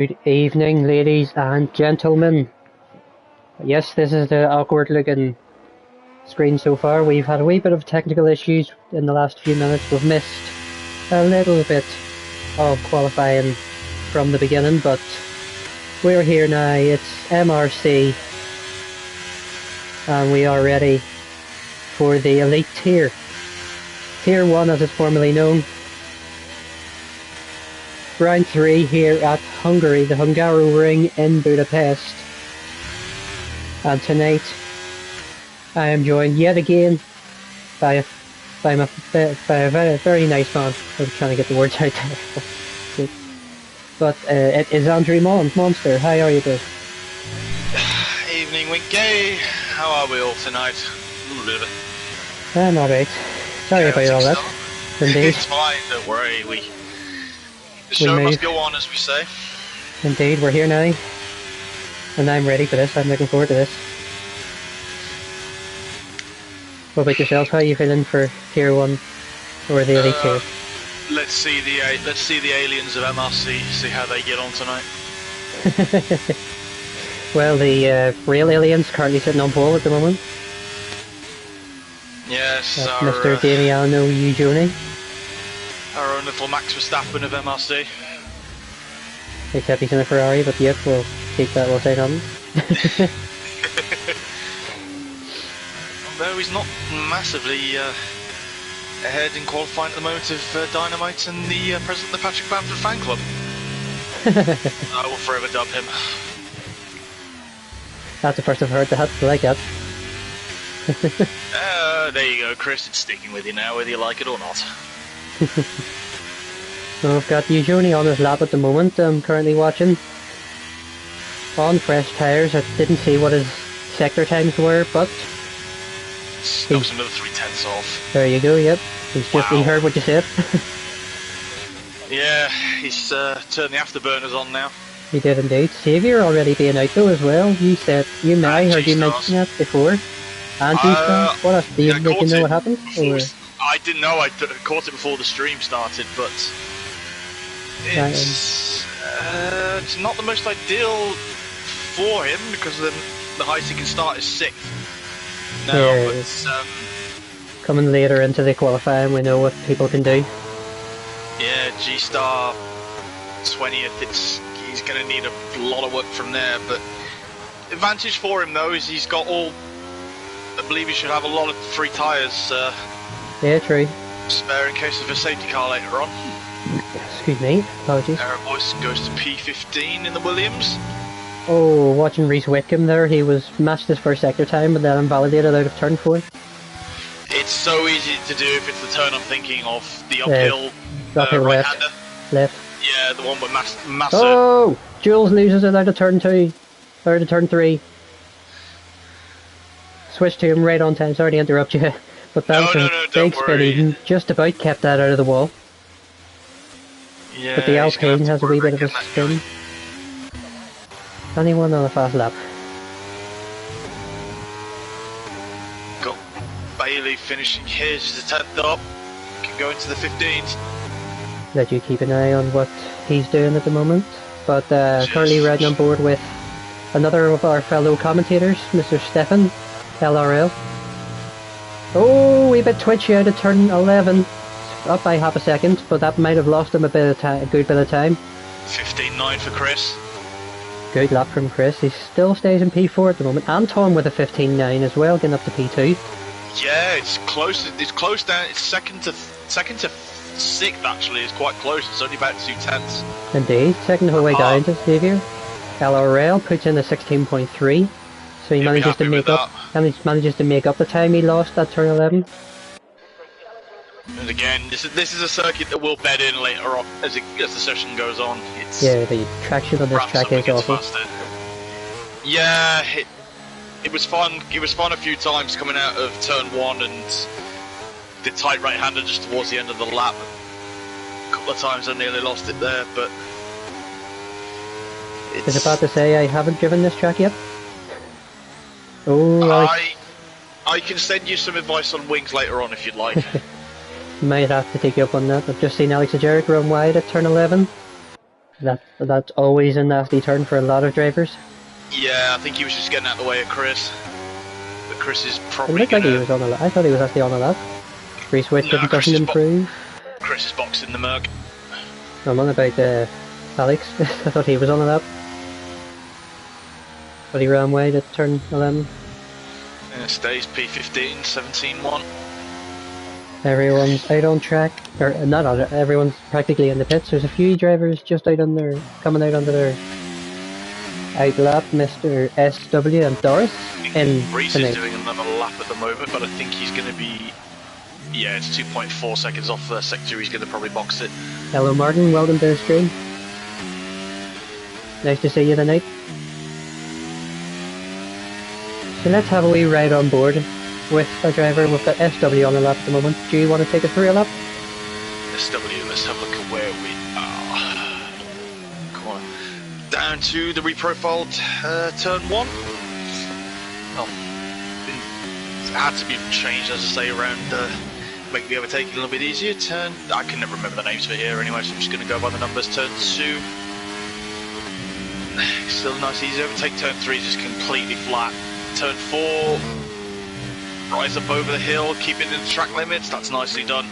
Good evening, ladies and gentlemen. Yes, this is the awkward looking screen so far. We've had a wee bit of technical issues in the last few minutes. We've missed a little bit of qualifying from the beginning, but we're here now. It's MRC, and we are ready for the elite tier. Tier 1 as it's formerly known. Round 3 here at Hungary, the Hungaroring in Budapest. And tonight I am joined yet again by a very nice man. I was trying to get the words out there. But it is Andrew Monster. How are you, bro? Evening, Winky. How are we all tonight? A little bit of it. I'm alright. Sorry about all that. Indeed. It's fine, don't worry. The show must go on, as we say. Indeed, we're here now. And I'm ready for this. I'm looking forward to this. What about yourself? How are you feeling for Tier 1 or the Elite Tier? Let's see the aliens of MRC, see how they get on tonight. Well, the real aliens currently sitting on pole at the moment. Yes, Mr. Damiano Ugioni. Our own little Max Verstappen of MRC. Except he's in a Ferrari, but yep, we'll keep that, we'll say nothing. Although he's not massively ahead in qualifying at the moment of Dynamite and the president of the Patrick Bamford fan club. I will forever dub him. That's the first I've heard that. I like that. There you go, Chris. It's sticking with you now, whether you like it or not. So I've got Ugioni on his lap at the moment. I'm currently watching on fresh tyres. I didn't see what his sector times were, but that was another 3/10 off. There you go. Yep, he heard what you said. Yeah, he's turned the afterburners on now. He did indeed. Saviour already being out though as well. You said I heard you mention that before. And what else? Do you know what happened? I didn't know. I caught it before the stream started, but it's not the most ideal for him because then the highest he can start is 6th. No, yeah, but coming later into the qualifying, we know what people can do. Yeah, G-Star 20th. He's going to need a lot of work from there, but advantage for him though is he's got all. I believe he should have a lot of free tyres. Yeah, true. Spare in case of a safety car later on. Excuse me, apologies. Boyce goes to P15 in the Williams. Oh, watching Reese Whitcomb there, he was matched his first sector time, but then invalidated out of turn 4. It's so easy to do if it's the turn I'm thinking of, the uphill, right-hander. Left. Yeah, the one with massive. Oh! Jules loses it out of turn 2. Out of turn 3. Switch to him right on time, sorry to interrupt you. But that was a big spin, he just about kept that out of the wall. Yeah, but the Alpine has a wee bit of a spin. Anyone on a fast lap. Got Bailey finishing his, he's a 10th up. Can go into the 15th. Let you keep an eye on what he's doing at the moment. But currently riding on board with another of our fellow commentators, Mr. Stefan, LRL. Oh, wee bit twitchy out of turn 11. Up by half a second, but that might have lost him a good bit of time. 15.9 for Chris. Good lap from Chris. He still stays in P4 at the moment. Anton with a 15.9 as well, getting up to P2. Yeah, it's close. It's close down. It's second to 6th actually. It's quite close. It's only about 2/10. Indeed, second the whole way down to Xavier. LRL puts in a 16.3. So he manages to make up, and he manages to make up the time he lost at turn 11. And again, this is a circuit that will bed in later on as the session goes on. Yeah, the traction on this track is awful. Faster. Yeah, it was fun. It was fun a few times coming out of turn 1 and the tight right-hander just towards the end of the lap. A couple of times I nearly lost it there, but I was about to say I haven't driven this track yet. Oh, I can send you some advice on wings later on if you'd like. Might have to take you up on that. I've just seen Alex Ajeric run wide at turn 11. That's always a nasty turn for a lot of drivers. Yeah, I think he was just getting out of the way of Chris. But Chris is It probably looked like gonna... he was on a lap. I thought he was actually on a lap. Race weight No, doesn't improve. Chris is boxing the Merc. I'm on about Alex. I thought he was on a lap. But he ran wide at turn 11. Stays P15, 17-1. Everyone's out on track. Or not on it, everyone's practically in the pits. There's a few drivers just out on their... coming out onto their... out lap, Mr. SW and Doris in Reese tonight. is doing another lap at the moment, but I think he's going to be... Yeah, it's 2.4 seconds off the sector, he's going to probably box it. Hello Martin, welcome to the stream. Nice to see you tonight. So let's have a wee ride on board with our driver. We've got SW on the lap at the moment. Do you want to take us through a lap? SW, let's have a look at where we are. Come on. Down to the reprofiled turn 1. Oh, it had to be changed, as I say, around make the overtaking a little bit easier. Turn, I can never remember the names for here anyway, so I'm just going to go by the numbers. Turn 2, still a nice easy overtake. Turn 3 is just completely flat. Turn 4, rise up over the hill, keep it in the track limits, that's nicely done.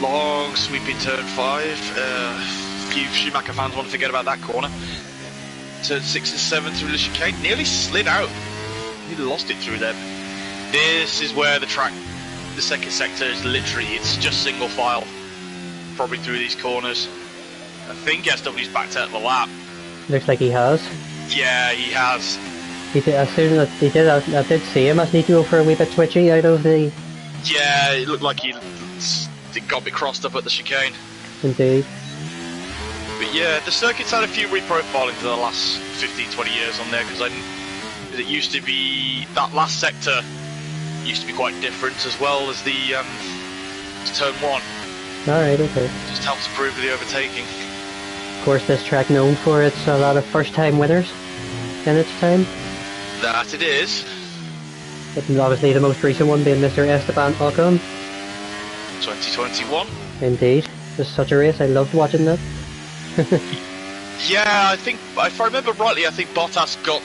Long sweeping turn 5, few Schumacher fans want to forget about that corner. Turn 6 and 7 through the chicane, nearly slid out, nearly lost it through there. This is where the track, the second sector is literally, it's just single file, probably through these corners. I think SW's backed out of the lap. Looks like he has. Yeah, he has. He did, as soon as he did, I did see him. I need to go for a wee bit twitchy out of the... Yeah, it looked like he got a bit crossed up at the chicane. Indeed. But yeah, the circuit's had a few reprofiling for the last 15, 20 years on there, because it used to be, that last sector used to be quite different, as well as the turn 1. Alright, okay. Just helps improve the overtaking. Of course, this track known for its a lot of first-time winners in its time. That it is. But obviously the most recent one being Mr. Esteban Ocon. 2021. Indeed. Just such a race, I loved watching that. Yeah, I think, if I remember rightly, I think Bottas got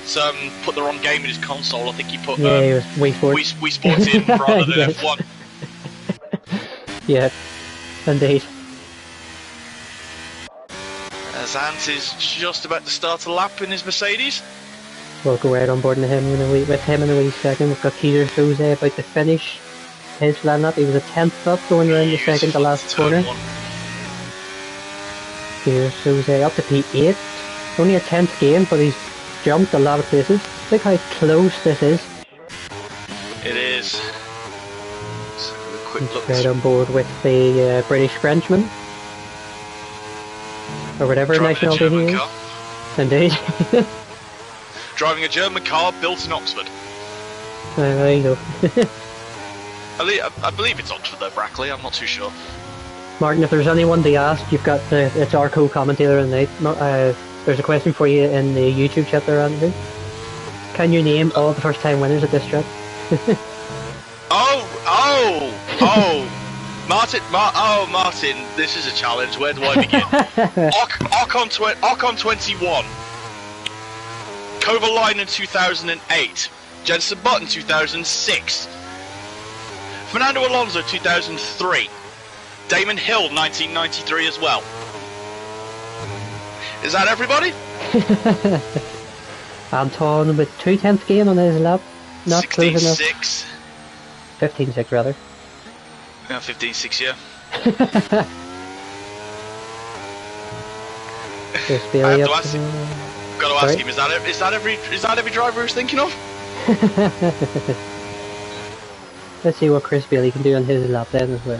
put the wrong game in his console. I think he put he was Wii Sports. Wii Sports in rather than Yes. F1. Yeah, indeed. As Ant is just about to start a lap in his Mercedes. We'll go right on board with him in a wee second. We've got Peter Jose about to finish his land lap. He was a 10th up going around the second to last corner. Peter Jose up to P8. Only a 10th gain, but he's jumped a lot of places. Look how close this is. It is. Let's have a quick look. Right on board with the British Frenchman. Or whatever Driving a nationality German he is. car. Indeed. Driving a German car built in Oxford. There you go. I believe it's Oxford though, Brackley, I'm not too sure. Martin, if there's anyone to ask, you've got it's our co-commentator tonight. There's a question for you in the YouTube chat there, Andrew. Can you name all the first-time winners at this track? Martin, this is a challenge. Where do I begin? Ocon 21, Kovalainen 2008, Jenson Button 2006, Fernando Alonso 2003, Damon Hill 1993 as well. Is that everybody? Anton with 2/10 gain on his lap. Not close enough. 16.6. 15.6 rather. Yeah, 15.6, yeah. There's I Bailey have up to ask to him. the- Got to Sorry? ask him. Is that every driver he's thinking of? Let's see what Chris Bailey can do on his lap then as well.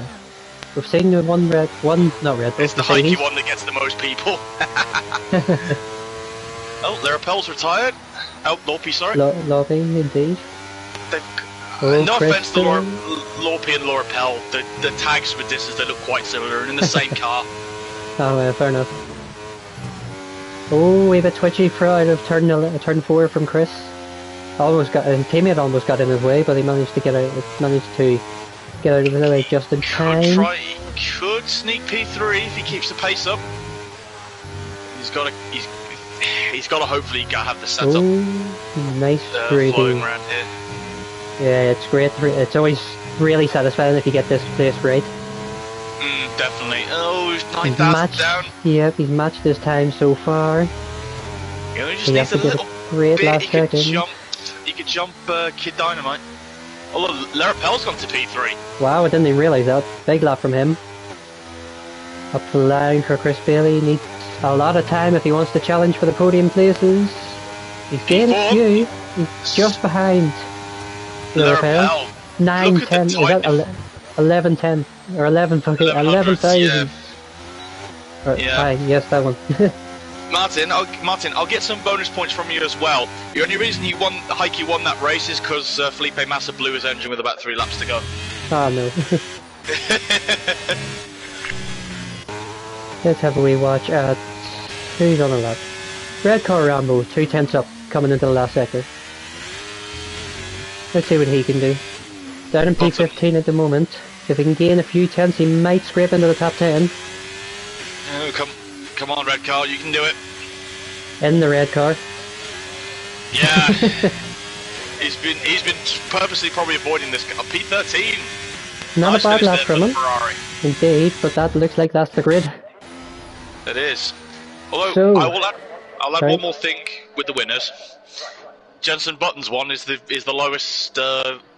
We've seen the not red, It's the both Mercedes. hikey one that gets the most people. Oh, Lorapel's retired. Oh, Lorpe, sorry. Lobby, indeed. No Chris offense to Bailey. Lorpe and Lorapel, the tags with this is they look quite similar and in the same car. Oh, fair enough. Oh, we have a twitchy out of turn 4 from Chris. His teammate almost got in his way, but he managed to get out of the way just in time. Could sneak P3 if he keeps the pace up. he's got to hopefully have the setup nice flowing around here. Yeah, it's great. It's always really satisfying if you get this place right. Definitely. Oh, he's 9,000 down. Yep, he's matched this time so far. You know, he just needs a little great bit. Last second. He could jump Kid Dynamite. Although Larapel's gone to P3. Wow, I didn't even realise that. Big lap from him. Up the line for Chris Bailey. Needs a lot of time if he wants to challenge for the podium places. He's gained a few. He's just behind Larapel. 9-10. Is that 11-10? Or 11, okay, 11,000. Yeah. Hi, yes, that one. Martin, I'll get some bonus points from you as well. The only reason Heike won that race is because Felipe Massa blew his engine with about 3 laps to go. Oh no. Let's have a wee watch at who's on the lap. Red car Rambo, 2 tenths up, coming into the last sector. Let's see what he can do. Down in P15 at the moment. If he can gain a few tenths, he might scrape into the top 10. Oh, come on, red car, you can do it. In the red car. Yeah. he's been purposely probably avoiding this car. P13. Not nice a bad lap from him. Ferrari. Indeed, but that looks like that's the grid. It is. Although so, I'll add one more thing with the winners. Jensen Button's one is the lowest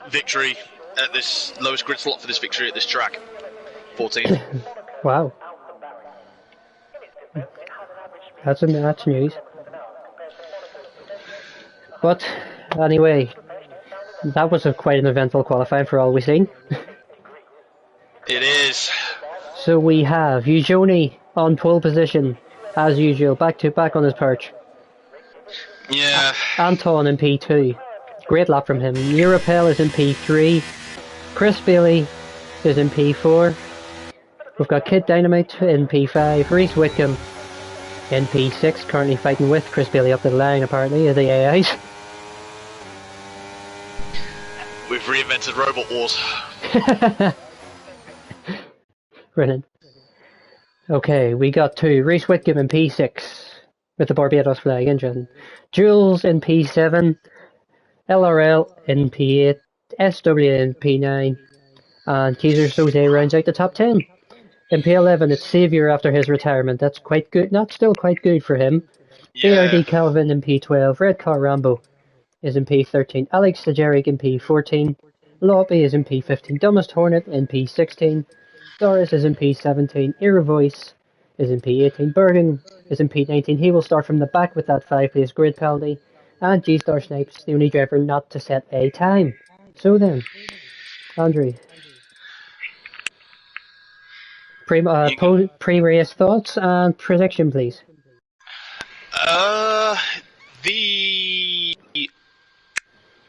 victory at this lowest grid slot for this victory at this track. 14. Wow. That's news. But anyway, that was quite an eventful qualifying for all we've seen. It is. So we have Eugeni on pole position, as usual, back to back on his perch. Yeah. Anton in P2. Great lap from him. Larapel is in P3. Chris Bailey is in P4. We've got Kid Dynamite in P5. Reese Whitcomb in P6, currently fighting with Chris Bailey up the line, apparently, the AIs. We've reinvented Robot Wars. Brilliant. Okay, we got 2. Reese Whitcomb in P6 with the Barbados flag engine. Jules in P7. LRL in P8. SW in P9. And Keezer Soze rounds out the top 10. In P11, it's Xavier after his retirement. That's quite good. Not still quite good for him. Yeah. ARD Calvin in P12. Red Car Rambo is in P13. Alex Sajaric in P14. Lobby is in P15. Dumbest Hornet in P16. Doris is in P17. Era Voice is in P18. Bergen is in P19. He will start from the back with that 5-place grid penalty. And G-Star Snipes, the only driver not to set a time. So then, Andrew. Pre-race thoughts and prediction, please.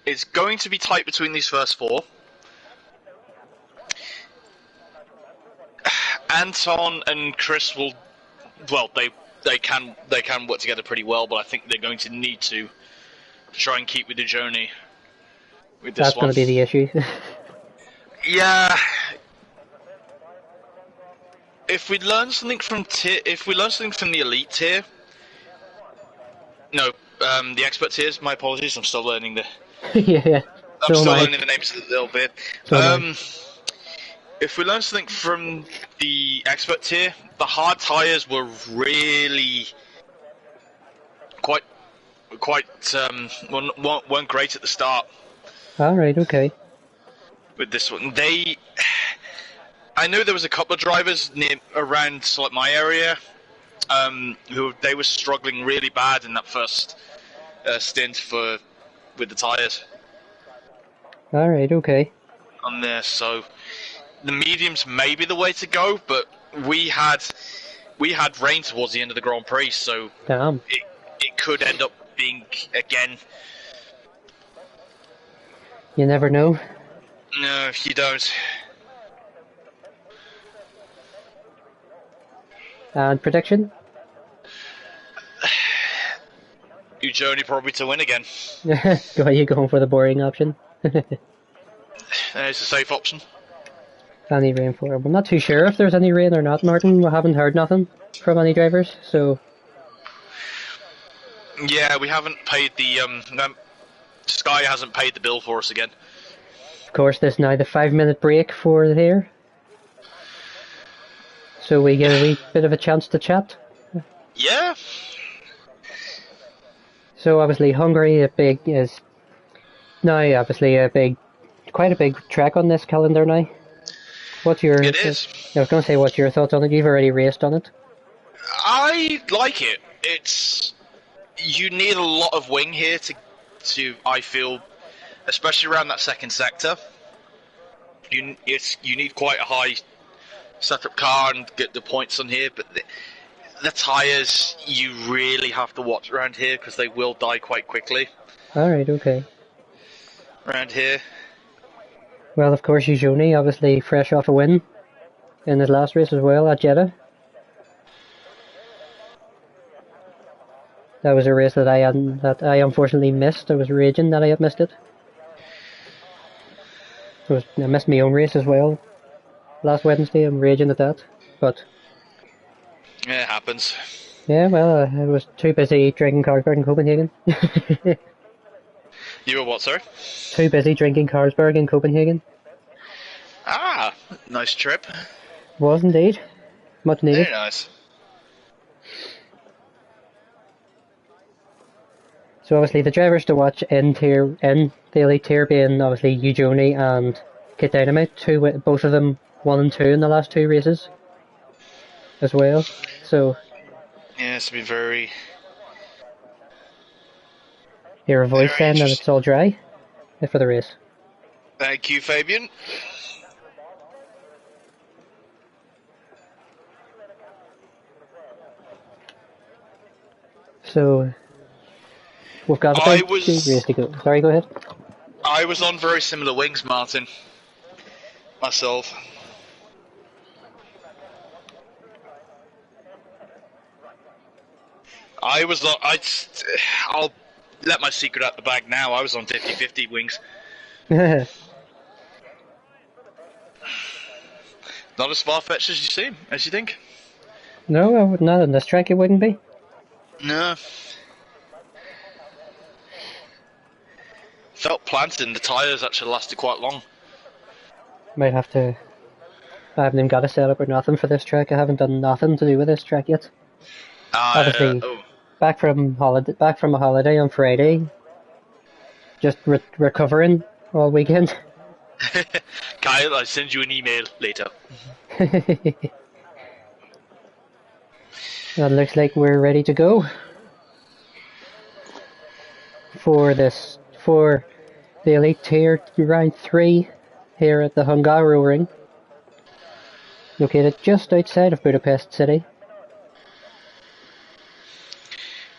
It's going to be tight between these first 4. Anton and Chris will, well, they can work together pretty well, but I think they're going to need to try and keep with the journey with this That's one. That's going to be the issue. Yeah. If we learn something from the elite tier, no, the expert tiers. My apologies, I'm still learning yeah. I'm still learning the names a little bit. If we learn something from the expert tier, the hard tires were really weren't great at the start. All right, okay. With this one, I know there was a couple of drivers around like my area, who they were struggling really bad in that first stint with the tires. All right, okay. On there, so the mediums may be the way to go, but we had rain towards the end of the Grand Prix, so damn. It could end up being again. You never know. No, you don't. And prediction? Eugeni probably to win again. Are you going for the boring option? It's a safe option. Any rain for it? I'm not too sure if there's any rain or not, Martin. We haven't heard nothing from any drivers, so... Yeah, we haven't paid the Sky hasn't paid the bill for us again. Of course, there's now the 5-minute break for here, so we get a wee bit of a chance to chat. Yeah. So obviously Hungary is now obviously quite a big track on this calendar now. What's your? It is. I was going to say, what's your thoughts on it? You've already raced on it. I like it. You need a lot of wing here to I feel, especially around that second sector. You need quite a high setup car and get the points on here, but the tyres you really have to watch around here because they will die quite quickly. Alright, okay. Around here. Well, of course, Ujoni, obviously fresh off a win in his last race as well at Jeddah. That was a race that I unfortunately missed. I was raging that I had missed it. I missed my own race as well last Wednesday. I'm raging at that, but yeah, it happens. Yeah, well, I was too busy drinking Carlsberg in Copenhagen. You were what, sorry? Too busy drinking Carlsberg in Copenhagen. Ah, nice trip. Was indeed. Much needed. Very nice. So obviously the drivers to watch in the elite tier being obviously Ujoni and Kit Dynamite, both of them 1 and 2 in the last 2 races as well. So yeah, it's been very. Hear a voice saying that it's all dry for the race. Thank you, Fabian. So we've got about 2 races to go. Sorry, go ahead. I was on very similar wings, Martin. Myself. I'll let my secret out the bag now. I was on 50-50 wings. Not as far-fetched as you seem, as you think. No, not on this track it wouldn't be. No. Felt planted and the tyres actually lasted quite long. Might have to... I haven't even got a setup or nothing for this track. I haven't done nothing to do with this track yet. Obviously, back from a holiday on Friday. Just recovering all weekend. Kyle, I'll send you an email later. That looks like we're ready to go for the elite tier round 3 here at the Hungaroring, located just outside of Budapest city.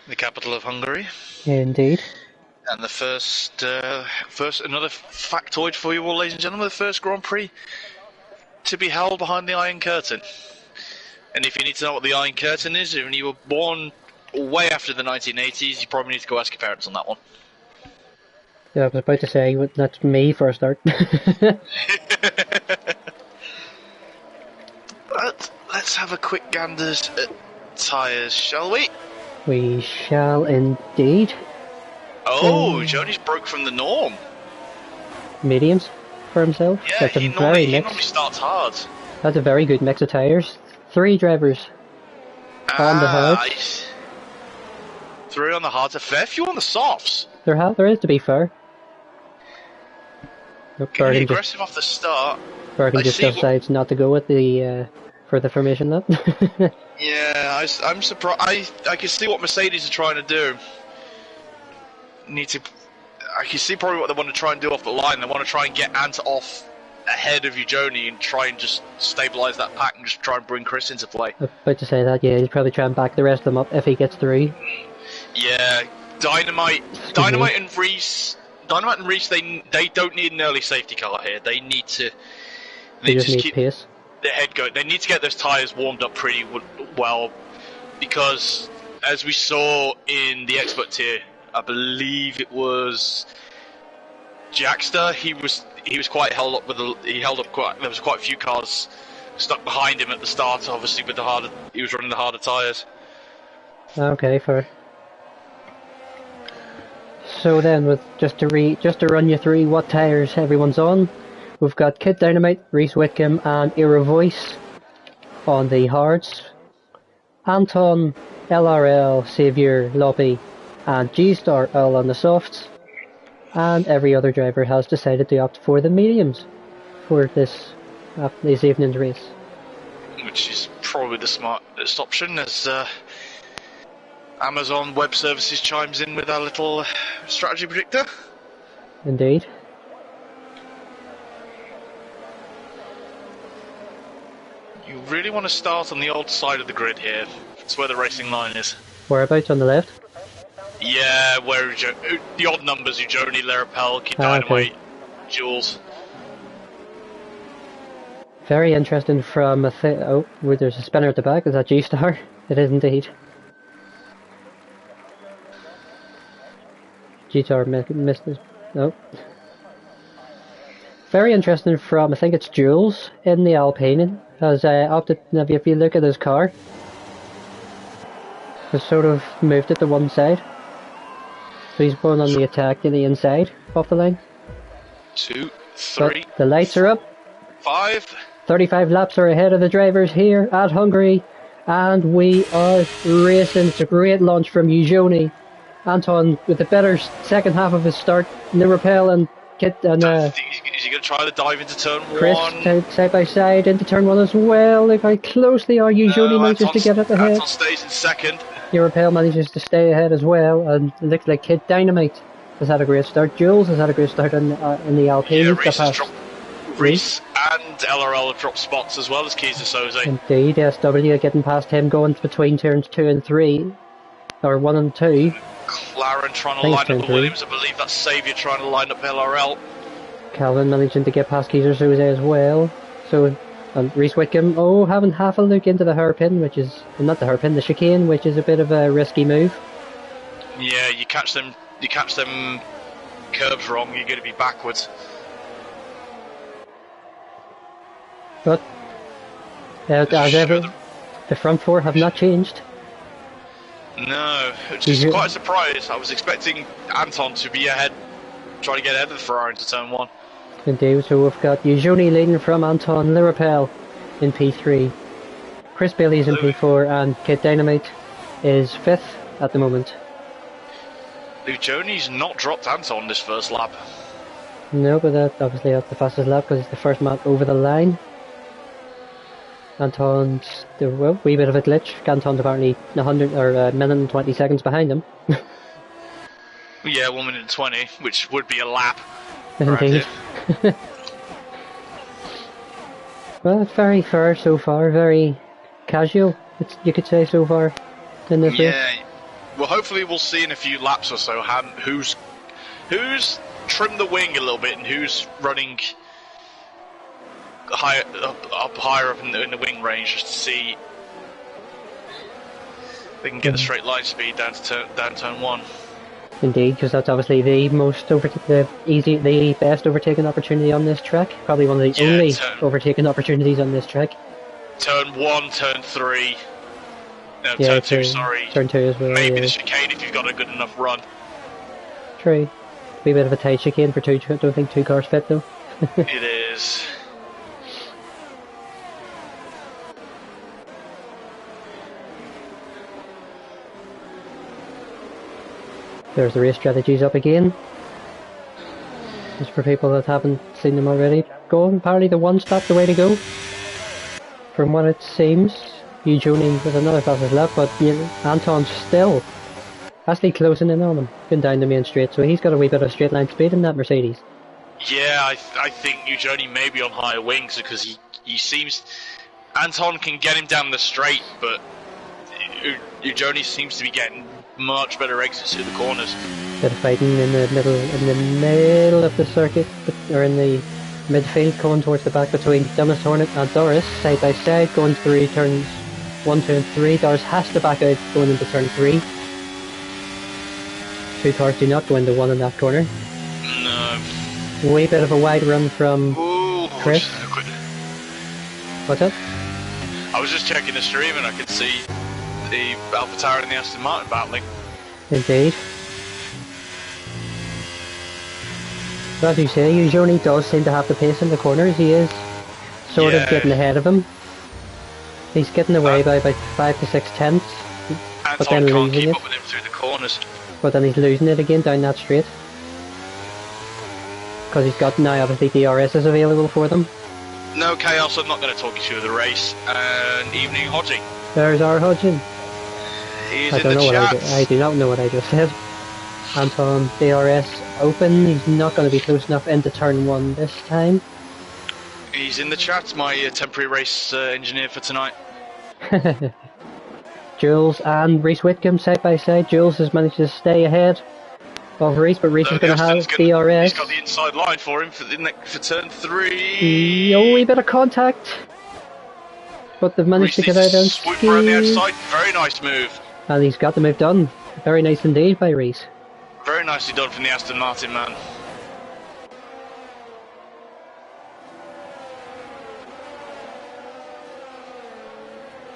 The capital of Hungary. Indeed. And the first another factoid for you all, ladies and gentlemen, the first Grand Prix to be held behind the Iron Curtain. And if you need to know what the Iron Curtain is, if you were born way after the 1980s, you probably need to go ask your parents on that one. Yeah, I was about to say, that's me for a start. But let's have a quick ganders at tyres, shall we? We shall indeed. Oh, Johnny's broke from the norm. Mediums for himself. Yeah, That's he normally starts hard. That's a very good mix of tyres. 3 drivers on the hards. 3 on the hards, a fair few on the softs. There is, to be fair. Getting aggressive off the start. Bergen just decides not to go with the for the formation lap. Yeah, I'm surprised. I can see what Mercedes are trying to do. I can see probably what they want to try and do off the line. They want to try and get Ant off ahead of Ujoni and try and just stabilise that pack and just try and bring Chris into play. I was about to say that, yeah, he'll probably try and back the rest of them up if he gets through. Yeah, Dynamite and Reese, they don't need an early safety car here. They need to. They just need keep pace. Their head going. They need to get those tyres warmed up pretty well, because as we saw in the expert tier, I believe it was Jackster. He was quite held up there was quite a few cars stuck behind him at the start. Obviously, with he was running the harder tyres. Okay, fair. So then, with just to run you through what tyres everyone's on, we've got Kid Dynamite, Reese Whitcomb, and Era Voice on the hards. Anton, LRL, Saviour, Loppy, and G-Star all on the softs. And every other driver has decided to opt for the mediums for this evening's race. Which is probably the smartest option, as Amazon Web Services chimes in with our little strategy predictor. Indeed. You really want to start on the old side of the grid here. It's where the racing line is. Whereabouts on the left? Yeah, where the odd numbers, Ujoni, Lerapel, Kid Dynamite, Jules. Very interesting from oh, there's a spinner at the back. Is that G-Star? It is indeed. G-Star missed it. No. Very interesting from, I think it's Jules in the Alpine, has opted, if you look at his car, has sort of moved it to one side. So he's going on the attack to the inside off the line. 2, 3. But the lights are up. 5. 35 laps are ahead of the drivers here at Hungary, and we are racing. It's a great launch from Ujoni. Anton with a better second half of his start. Nirapel and Kit and Is he going to try to dive into turn Chris 1? Side by side into turn 1 as well. Look how closely are Ujoni manages to get up ahead. Anton stays in second. Nirapel manages to stay ahead as well, and it looks like Kid Dynamite has had a great start. Jules has had a great start in the Alpine. Yeah, Reese and LRL have dropped spots as well as Keys to Soze. Indeed, SW getting past him, going between turns 2 and 3, or 1 and 2. McLaren trying to line up the Williams. I believe that's Saviour trying to line up LRL. Calvin managing to get past Keys to Soze as well. So, and Reese Whitcomb, having half a look into the hairpin, which is, not the hairpin, the chicane, which is a bit of a risky move. Yeah, you catch them curves wrong, you're going to be backwards. But, as ever, the front four have not changed. No, which is quite a surprise. I was expecting Anton to be ahead, trying to get ahead of the Ferrari into turn 1. Indeed, so we've got Ujoni leading from Anton Lirapel in P3. Chris Bailey's in P4, and Kid Dynamite is 5th at the moment. Ujoni's not dropped Anton this first lap. No, but that's the fastest lap because it's the first map over the line. Anton's a wee bit of a glitch. Anton's apparently 100 or a minute and 20 seconds behind him. Yeah, 1 minute and 20, which would be a lap. Indeed. Well, it's very fair so far, very casual, you could say so far in this race. Yeah, well, hopefully we'll see in a few laps or so who's trimmed the wing a little bit and who's running higher up in the wing range, just to see if they can get the straight line speed down turn 1. Indeed, because that's obviously the best overtaking opportunity on this track. Probably one of the only overtaking opportunities on this track. Turn 1, turn 3. No, yeah, turn 2, sorry. Turn 2 as well. Maybe the chicane if you've got a good enough run. True. Be a bit of a tight chicane for 2. I don't think 2 cars fit though. It is. There's the race strategies up again. Just for people that haven't seen them already. Apparently the one stop the way to go. From what it seems. Ujoni with another fastest lap, but Anton's still actually closing in on him, going down the main straight, so he's got a wee bit of straight line speed in that Mercedes. Yeah, I think Ujoni may be on higher wings because he seems... Anton can get him down the straight, but Ujoni seems to be getting much better exits through the corners. Bit of fighting in the middle of the circuit, or in the midfield, going towards the back between Dumas Hornet and Doris, side by side, going through turns 1, 2 and 3. Doris has to back out going into turn 3. 2 cars do not go into 1 in that corner. No. Way bit of a wide run from Chris. What's that? I was just checking the stream and I could see the AlphaTauri and the Aston Martin battling. Indeed. But as you say, usually does seem to have the pace in the corners. He is sort of getting ahead of him. He's getting away by about 5 to 6 tenths. But then can't losing keep it. up with him through the corners. But then he's losing it again down that straight. Because he's got now obviously DRSs available for them. No, Chaos, I'm not going to talk you through the race. And evening, Hodgie. There's our Hodgin. He's I don't know I do not know what I just said. Anton, DRS open. He's not going to be close enough into turn 1 this time. He's in the chat, my temporary race engineer for tonight. Jules and Reese Whitcomb side by side. Jules has managed to stay ahead of Reese, but Reese is going to have DRS. He's got the inside line for him for turn 3. A wee bit of contact. But they've managed to get out and swoop around the outside. Very nice move. And he's got the move done. Very nice indeed by Reese. Very nicely done from the Aston Martin man.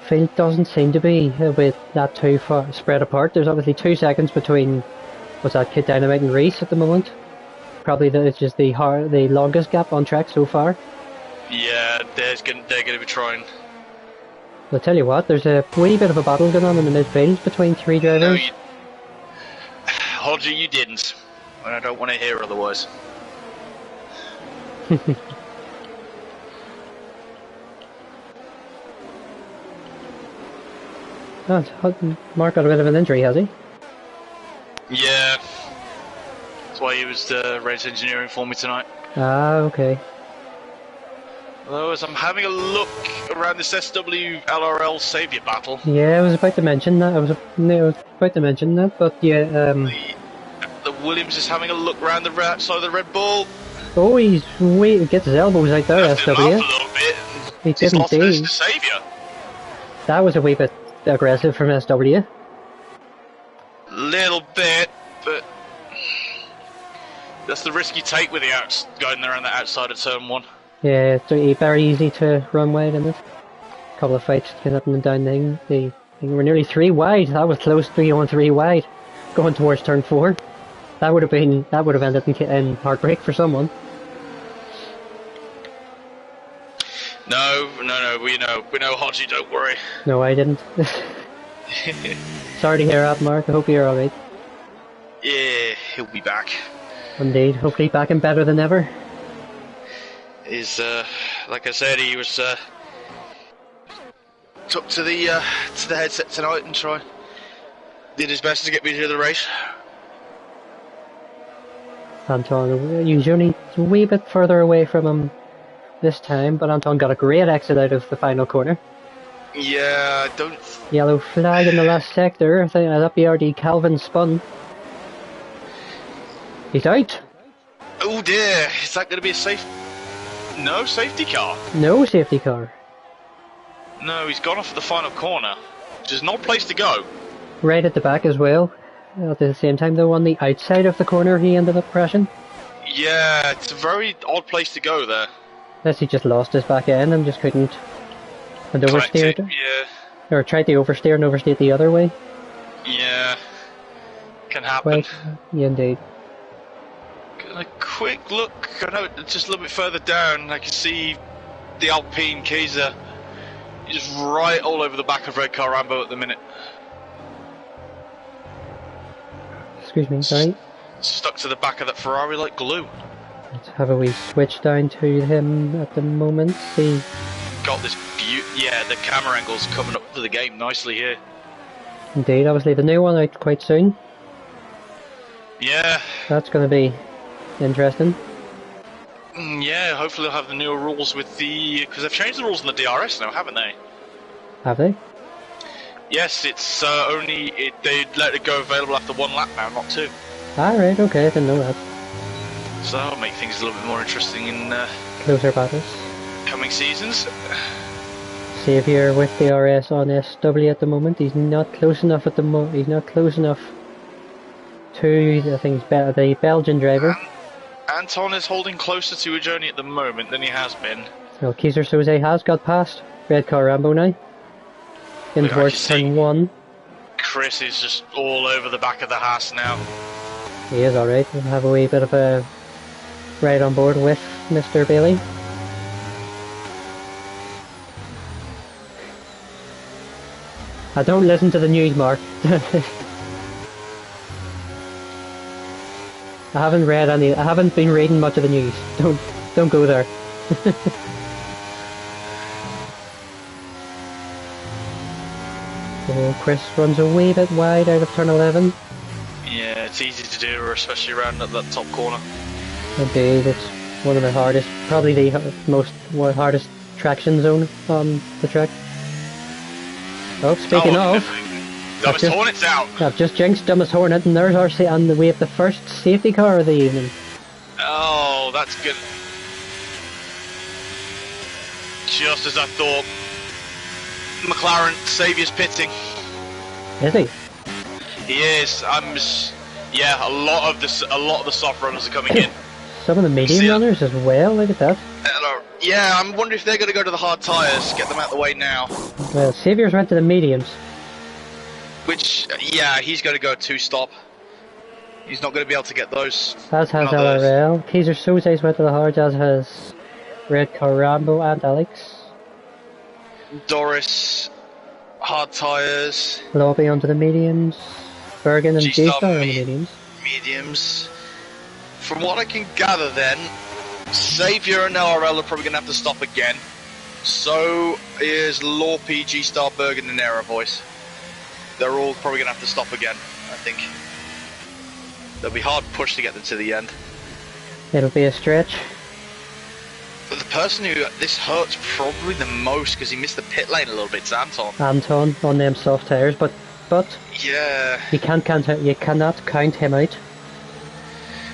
Field doesn't seem to be a bit that too far spread apart. There's obviously 2 seconds between what's that, Kid Dynamite and Reese at the moment. Probably it's just the longest gap on track so far. Yeah, they're going to be trying. I'll tell you what, there's a wee bit of a battle going on in the midfield between 3 drivers. No, Hodgie, you didn't. And I don't want to hear otherwise. Mark got a bit of an injury, has he? Yeah. That's why he was race engineering for me tonight. Ah, okay. Although, as I'm having a look around this SW LRL Saviour battle. Yeah, I was about to mention that. I was about to mention that, but yeah. The Williams is having a look around the outside of the Red Bull. Oh, he gets his elbows out there, SW. A little bit. He didn't do. Saviour. That was a wee bit aggressive from SW. Little bit, but that's the risk you take with going around the outside of turn 1. Yeah, it's very easy to run wide in it. A couple of fights to get up and down thing. They were nearly 3 wide. That was close to going 3 wide, going towards turn 4. That would have ended in heartbreak for someone. No, we know, Hodgie, don't worry. No, I didn't. Sorry to hear that, Mark. I hope you're alright. Yeah, he'll be back. Indeed, hopefully back and better than ever. He's, like I said, he was, took to the headset tonight and did his best to get me to the race. Anton, usually a wee bit further away from him this time, but Anton got a great exit out of the final corner. Yeah, I don't... Yellow flag in the last sector. I think that BRD Calvin spun. He's out. Oh dear, is that going to be a safe... No safety car? No safety car. No, he's gone off at the final corner, which is not a place to go. Right at the back as well. At the same time though, on the outside of the corner he ended up crashing. Yeah, it's a very odd place to go there. Unless he just lost his back end and just couldn't... And oversteered. Yeah. Or tried to oversteer and overstate the other way. Yeah. Can happen. Yeah, indeed. A quick look, I know just a little bit further down, I can see the Alpine Kaiser just right all over the back of Red Car Rambo at the minute. Excuse me, sorry. Stuck to the back of that Ferrari like glue. Let's have a wee switch down to him at the moment. See. Got this yeah, the camera angle's coming up to the game nicely here. Indeed, obviously the new one out quite soon. Yeah. That's going to be interesting. Yeah, hopefully they'll have the newer rules with the... Because they've changed the rules in the DRS now, haven't they? Have they? Yes, it's they let it go available after 1 lap now, not 2. Alright, okay, I didn't know that. So that'll make things a little bit more interesting in closer battles. Coming seasons. Xavier with DRS on SW at the moment. He's not close enough at the moment. He's not close enough to, I think, the Belgian driver. Anton is holding closer to a journey at the moment than he has been. So Kaiser Soze has got past Red Car Rambo now. In towards turn 1. Chris is just all over the back of the Haas now. He is alright. We'll have a wee bit of a right on board with Mr. Bailey. I don't listen to the news, Mark. I haven't been reading much of the news. Don't go there. Oh, Chris runs a wee bit wide out of turn 11. Yeah, it's easy to do, especially around at that top corner. Indeed, it's one of the hardest, probably the hardest traction zone on the track. Oh, speaking of, Dumbest Hornet's out. I've just jinxed Dumbest Hornet, and there's and we have the first safety car of the evening. Oh, that's good. Just as I thought. McLaren, Saviour's pitting. Is he? He is. Yeah, a lot of the soft runners are coming in. Some of the medium runners as well. Look at that. Yeah, I'm wondering if they're going to go to the hard tyres. Get them out of the way now. Well, Saviour's went to the mediums. Which, yeah, he's going to go 2-stop. He's not going to be able to get those. As has LRL. Kaiser Soze's went to the hards, as has Red Carambo and Alex. Doris, hard tyres. Lobby onto the mediums. Bergen and G-Star on the mediums. Mediums. From what I can gather then, Saviour and LRL are probably going to have to stop again. So is Lorpe, G-Star, Bergen and Aero Voice. They're all probably going to have to stop again, I think. They'll be hard pushed to get them to the end. It'll be a stretch. But the person who this hurts probably the most because he missed the pit lane a little bit is Anton. Anton on them soft tyres, but yeah, you cannot count him out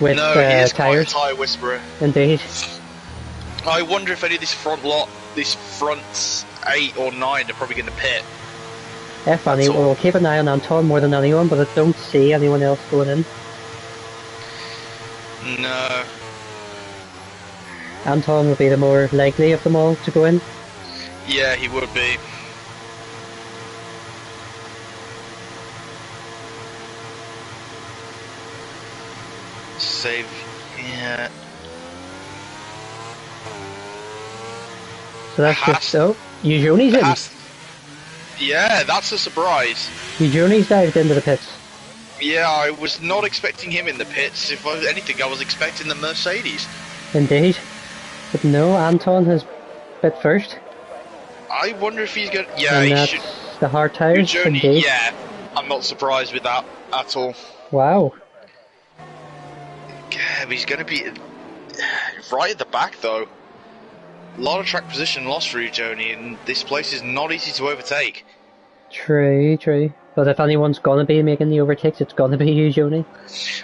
with no, he is quite a tyres. tyre whisperer. Indeed. I wonder if any of this front 8 or 9 are probably going to pit. If any, we'll keep an eye on Anton more than anyone, but I don't see anyone else going in. No. Anton would be the more likely of them all to go in. Yeah, he would be. Save. Yeah. So that's just... Oh, Eugeni's in. Yeah, that's a surprise. Eugeni's dived into the pits. Yeah, I was not expecting him in the pits. If anything, I was expecting the Mercedes. Indeed. But no, Anton has bit first. I wonder if he's going to... Yeah, and he that's should... the hard tyres, indeed. Yeah, I'm not surprised with that at all. Wow. Yeah, he's going to be right at the back, though. A lot of track position lost for Joni, and this place is not easy to overtake. True. But if anyone's gonna be making the overtakes, it's gonna be you, Joni.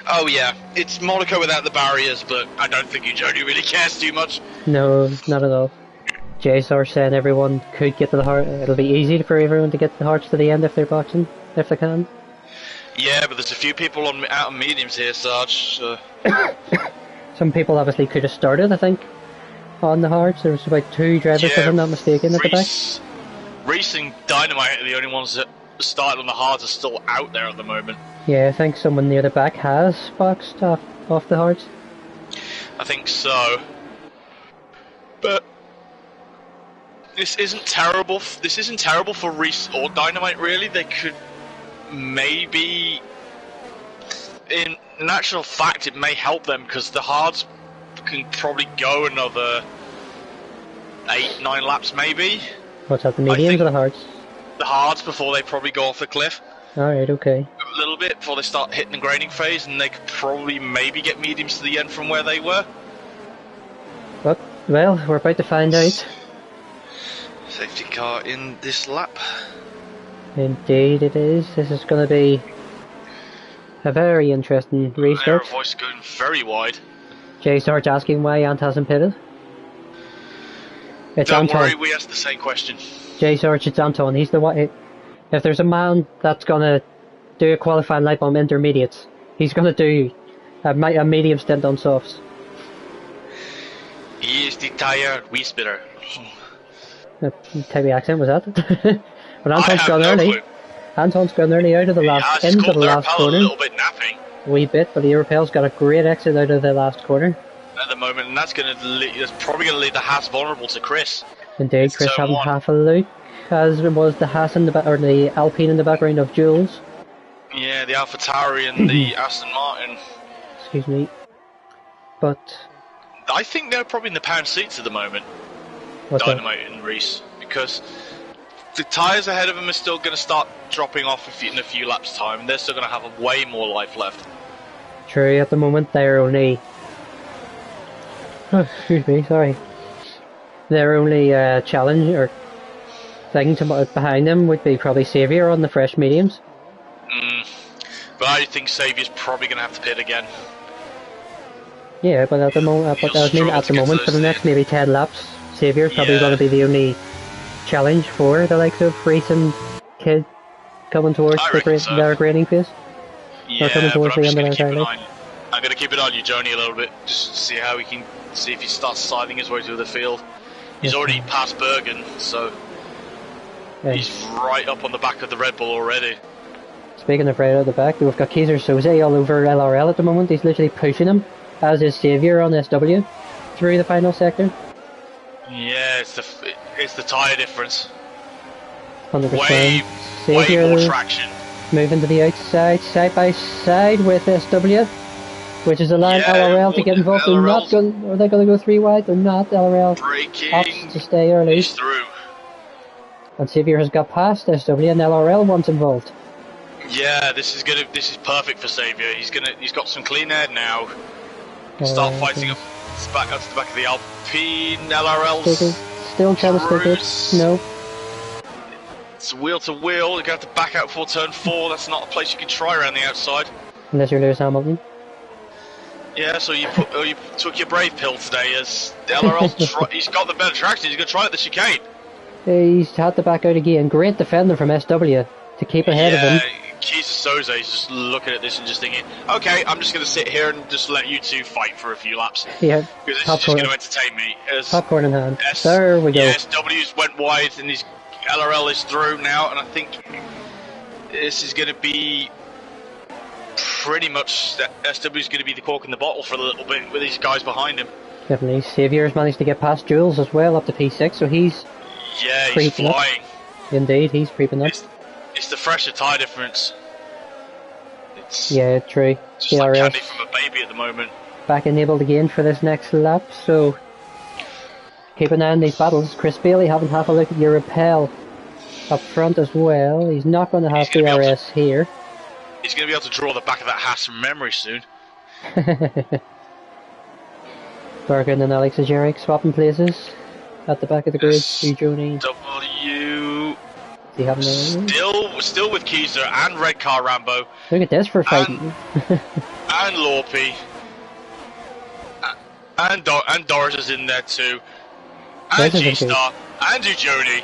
Oh yeah, it's Monaco without the barriers, but I don't think Joni really cares too much. No, not at all. JSR saying everyone could get to the heart. It'll be easy for everyone to get the hearts to the end if they're boxing, if they can. Yeah, but there's a few people out on mediums here, Sarge. Some people obviously could have started, I think, on the hards. There was about 2 drivers, if I'm not mistaken, at the back. Reese and Dynamite are the only ones that started on the hards are still out there at the moment. Yeah, I think someone near the back has boxed off the hards. I think so. But this isn't terrible. This isn't terrible for Reese or Dynamite, really. They could maybe... In actual fact, it may help them because the hards can probably go another 8-9 laps, maybe. What's that, the mediums or the hards? The hards before they probably go off the cliff. Alright, okay. A little bit before they start hitting the grading phase, and they could probably maybe get mediums to the end from where they were. But, well, we're about to find out. Safety car in this lap. Indeed it is. This is going to be a very interesting restart. Air voice going very wide. Jay starts asking why Ant hasn't pitted. It's Don't Anton. worry, we asked the same question. Jay Sarge, it's Anton. He's the one. If there's a man that's gonna do a qualifying lap on intermediates, he's gonna do a medium stint on softs. He is the tire whisperer. What type of accent was that? But Anton's gone early. Clue. Anton's gone early out of the last into the last corner. A little bit napping. A wee bit, but Europel's got a great exit out of the last corner. at the moment, and that's probably going to leave the Haas vulnerable to Chris. Indeed, Chris having half a look, as it was the Haas in the or the Alpine in the background of Jules. Yeah, the AlphaTauri and the Aston Martin. Excuse me. But I think they're probably in the pound seats at the moment. Dynamite and Reese, because the tyres ahead of them are still going to start dropping off in a few laps' time, and they're still going to have way more life left. True, at the moment they're only... Oh, excuse me, sorry. Their only challenge or thing behind them would be probably Xavier on the fresh mediums. But I think Xavier's probably going to have to pit again. Yeah, but at the moment, for the next maybe 10 laps, Xavier's probably going to be the only challenge for the likes of Reese and Kid coming towards their grading phase. Yeah, coming towards the end of their I'm going to keep it on you, Joni, a little bit, just to see how see if he starts sliding his way through the field. He's already past Bergen, so he's right up on the back of the Red Bull already. Speaking of right at the back, we've got Kaiser Soze all over LRL at the moment. He's literally pushing him, as is Xavier on SW, through the final sector. Yeah, it's the tyre difference. 100%. Way more traction. Moving to the outside, side by side with SW, which is allowing LRL to get involved. Are they going to go 3 wide? They're not. LRL opts to stay early. He's through. And Xavier has got past SW, and LRL wants involved. Yeah, this is perfect for Xavier. He's got some clean air now. Start fighting up to the back of the Alpine. LRL's still trying to stick it. No. It's wheel to wheel. You're going to have to back out for turn 4. That's not a place you can try around the outside. Unless you're Lewis Hamilton. Yeah, so you took your brave pill today, as LRL. He's got the better traction. He's going to try it the chicane. He's had to back out again. Great defender from SW to keep ahead of him. Jesus Soze is just looking at this and just thinking, okay, I'm just going to sit here and just let you two fight for a few laps. Yeah, because this is just going to entertain me. Popcorn in hand. There we go. Yeah, SW's went wide and his LRL is through now, and I think this is going to be pretty much SW's going to be the cork in the bottle for a little bit with these guys behind him. Definitely. Xavier's managed to get past Jules as well, up to P6, so he's flying. Indeed, he's creeping up. It's the fresher tyre difference. Yeah, true. Just like candy from a baby at the moment. Back enabled again for this next lap, so keep an eye on these battles. Chris Bailey having half a look at your repel up front as well. He's not going to have DRS here. He's going to be able to draw the back of that Haas from memory soon. Bergen and Alex Ajeric swapping places at the back of the grid. Joni. Still with Keiser and Red Car Rambo. Look at this for fighting. And Lorpy. And Doris is in there too. And G-Star. And Joni.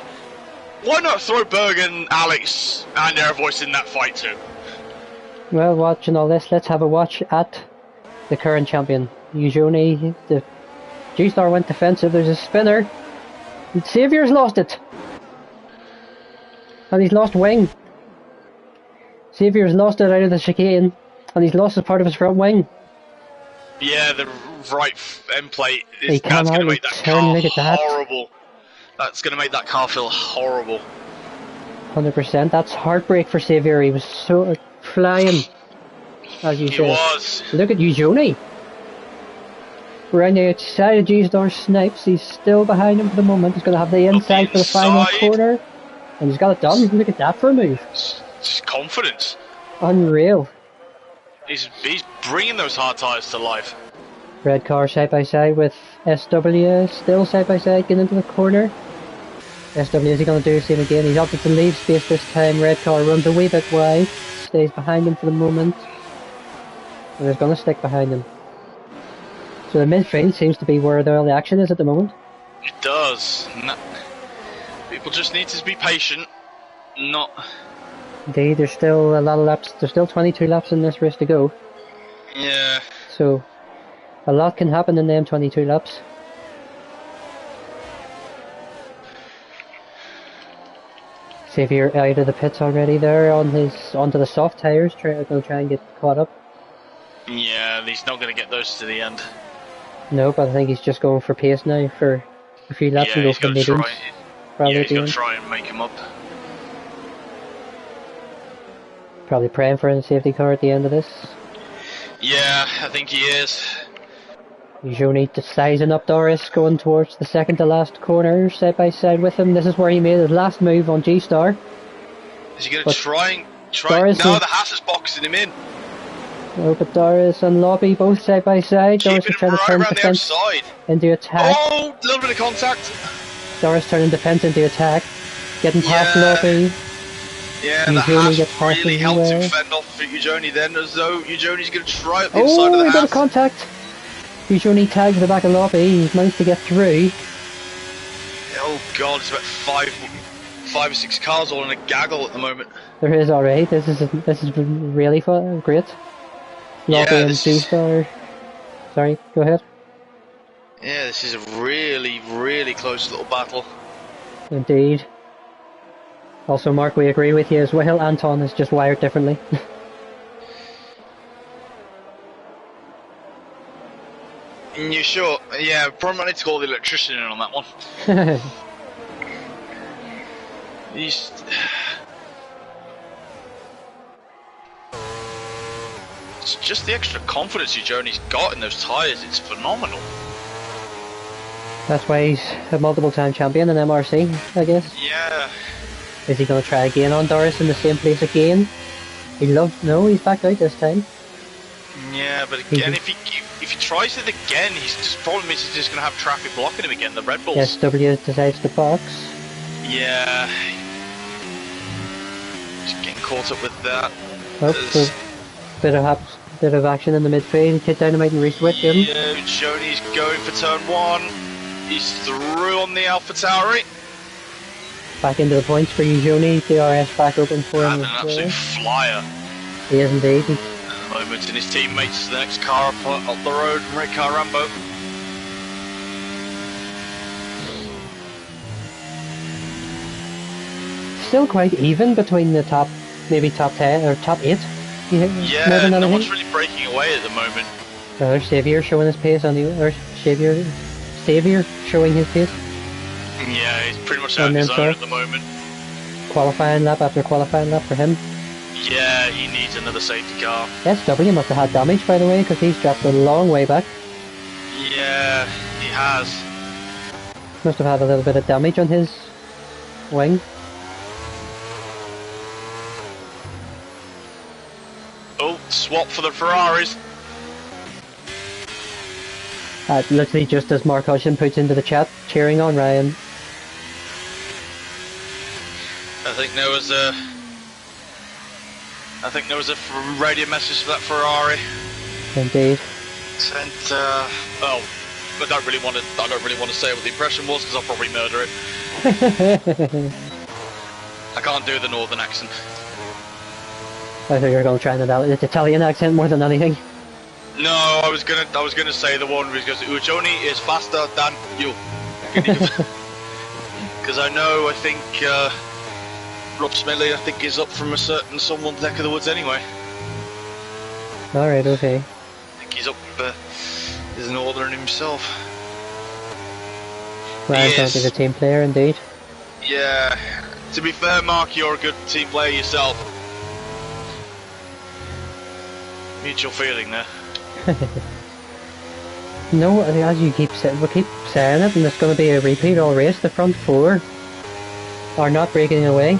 Why not throw Bergen, Alex, and Airvoice in that fight too? Well, watching all this, let's have a watch at the current champion. Joni, the G-Star went defensive. There's a spinner. Xavier's lost it. And he's lost wing. Xavier's lost it out of the chicane, and he's lost as part of his front wing. Yeah, the right end plate is going to make that car horrible. That's going to make that car feel horrible. 100%. That's heartbreak for Xavier. He was so flying, as you said. He was. Look at Joni. Around the outside of G-Star snipes. He's still behind him for the moment. He's going to have the inside for the final corner. And he's got it done. Look at that for a move. Just confidence. Unreal. He's bringing those hard tyres to life. Red car side by side with SW. Still side by side, getting into the corner. SW, is he going to do the same again? He's opted to leave space this time. Red car runs a wee bit wide. Stays behind him for the moment. And he's going to stick behind him. So the midfield seems to be where all the action is at the moment. It does. People just need to be patient. Indeed, there's still a lot of laps. There's still 22 laps in this race to go. Yeah. So a lot can happen in them 22 laps. Xavier out of the pits already there onto the soft tyres, going to try and get caught up. Yeah, he's not going to get those to the end. No, but I think he's just going for pace now for a few laps and go he's for the going to mediums. try. Probably Yeah, at he's the going end. to try and make him up. Probably praying for a safety car at the end of this. Yeah, I think he is. Joni sizing up Doris, going towards the second to last corner, side by side with him. This is where he made his last move on G-Star. Is he going to try? Doris No, is, the Haas is boxing him in. oh, but Doris and Lobby both side by side. Doris is Keeping him trying to right turn around the defense outside. into attack. Oh, a little bit of contact. Doris turning defense into attack. Getting past Yeah. Lobby. Yeah, the Eugeni Haas gets past really as helped him well. fend off Eugeni then, as though Eugeni's going to try up the inside of Oh, the a bit of Haas. contact. Eugeni tags the back of Lobby. He's managed to get through. Oh god, it's about five or six cars all in a gaggle at the moment. There is alright. This is really fun. Great. Lobby and G-Star. Sorry, go ahead. Yeah, this is a really, really close little battle. Indeed. Also, Mark, we agree with you as well. Anton is just wired differently. You sure? Yeah, probably need to call the electrician in on that one. He's... It's just the extra confidence Eugeni's got in those tyres, it's phenomenal. That's why he's a multiple-time champion in MRC, I guess. Yeah. Is he going to try again on Doris in the same place again? No, he's backed out this time. Yeah, but again, if he tries it again, his problem is he's just going to have traffic blocking him again, the Red Bulls. Yes, W decides to box. Yeah. Just getting caught up with that. Oh, so bit of action in the midfield. Kid Dynamite and Reese Whitcomb. Yeah, Joni's going for turn one. He's through on the AlphaTauri. Back into the points for Joni. DRS back open for him. An absolute flyer. He is indeed. At the moment, and his teammates, the next car up the road, Red Car Rambo. Still quite even between the top, maybe top 10 or top 8. Yeah, no one's really breaking away at the moment. There's Xavier showing his pace on the, or Xavier showing his pace. Yeah, he's pretty much out of his zone at the moment. Qualifying lap after qualifying lap for him. Yeah, he needs another safety car. SW must have had damage, by the way, because he's dropped a long way back. Yeah, he has. Must have had a little bit of damage on his wing. Oh, swap for the Ferraris. Literally just as Mark Hudson puts into the chat, cheering on Ryan. I think there was a radio message for that Ferrari. Indeed. Sent. Oh, I don't really want to say what the impression was because I'll probably murder it. I can't do the northern accent. I thought you were going to try an Italian accent more than anything. No, I was gonna say the one because Ujoni is faster than you. Because I think Rob Smedley is up from someone's neck of the woods anyway. Alright, okay. I think he's up as northern himself. Ryan's going to be the team player indeed. Yeah. To be fair, Mark, you're a good team player yourself. Mutual feeling there. No, as you keep saying, we keep saying it, and it's going to be a repeat all race. The front four are not breaking away.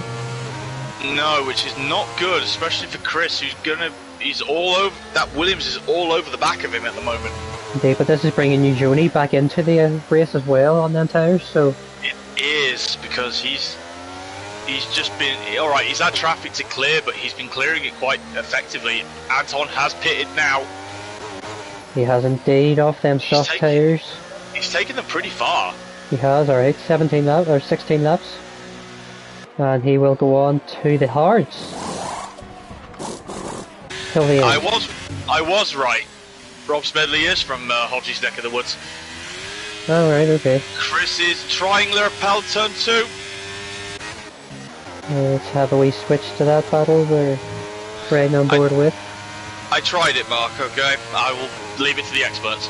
No, which is not good, especially for Chris, he's all over. That Williams is all over the back of him at the moment. Indeed, but this is bringing Joni back into the race as well on them tyres. So it is because he's just been alright. He's had traffic to clear, but he's been clearing it quite effectively. Anton has pitted now. He has indeed off them soft tyres. He's taken them pretty far. He has, alright, 17 laps or 16 laps. And he will go on to the hards. Till the end. I was right. Rob Smedley is from Hodge's neck of the woods. Alright, okay. Chris is trying the rappel turn 2. Let's have a wee switch to that battle we're right on board with. I tried it, Mark, okay? I will leave it to the experts.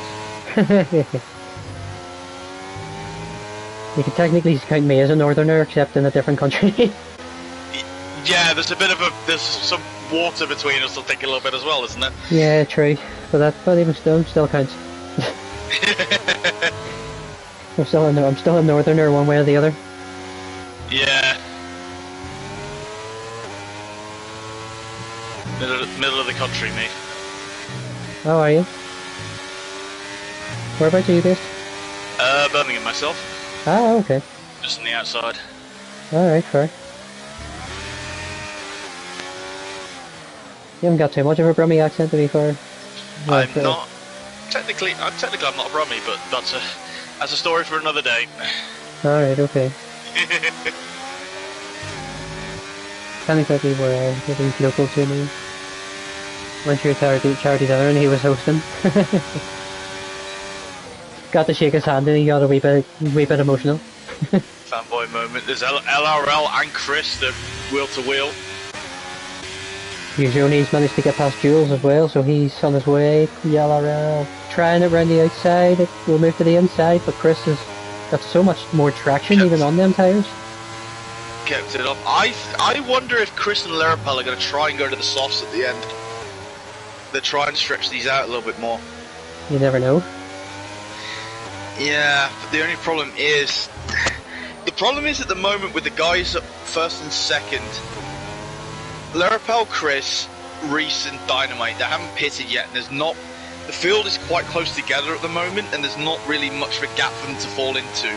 You can technically count me as a northerner, except in a different country. Yeah, there's some water between us, I think, a little bit as well, isn't there? Yeah, true. But even still counts. I'm still a northerner one way or the other. Yeah. Middle of the country, mate. How are you? Whereabouts are you based? Birmingham myself. Ah, okay. Just on the outside. Alright, fair. You haven't got too much of a Brummie accent to be fair. I'm not. Technically, I'm not a Brummie, but that's a story for another day. Alright, okay. Can't exactly where he's local to me. Went to a charity dinner and he was hosting. Got to shake his hand and he got a wee bit emotional. Fanboy moment. There's LRL and Chris, the wheel to wheel. Usually managed to get past Jules as well, so he's on his way. The LRL trying it around the outside. It will move to the inside, but Chris has got so much more traction even on them tyres. Kept it up. I wonder if Chris and Larapel are going to try and go to the softs at the end. They're trying to stretch these out a little bit more. You never know. Yeah, but the only problem is... The problem is at the moment with the guys at first and second, Larapel, Chris, Reese and Dynamite, they haven't pitted yet, and there's not... The field is quite close together at the moment, and there's not really much of a gap for them to fall into.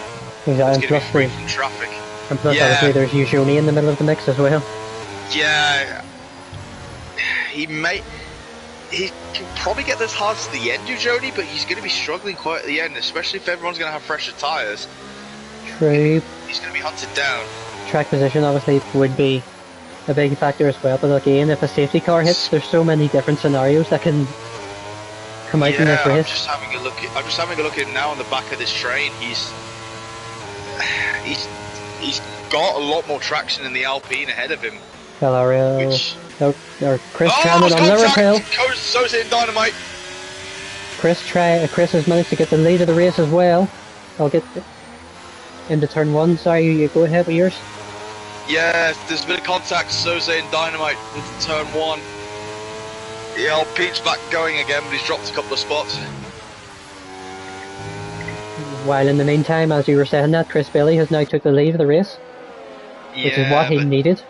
Exactly. It's going to be free from traffic. And plus, obviously, there's Eugenie in the middle of the mix as well. Yeah, he can probably get this hard to the end, Eugenie, but he's going to be struggling quite at the end, especially if everyone's going to have fresher tyres. True. He's going to be hunted down. Track position obviously would be a big factor as well, but again, if a safety car hits, there's so many different scenarios that can come out in this race. I'm just having a look at him now on the back of this train. He's got a lot more traction in the Alpine ahead of him. Or Chris trying it on Larapel. So's in Dynamite. Chris has managed to get the lead of the race as well. I'll get into turn one. Sorry, you go ahead with yours. Yeah, there's a bit of contact. So's in Dynamite into turn one. The Alpine's back going again, but he's dropped a couple of spots. While in the meantime, as you were saying that, Chris Bailey has now took the lead of the race, which is what he needed.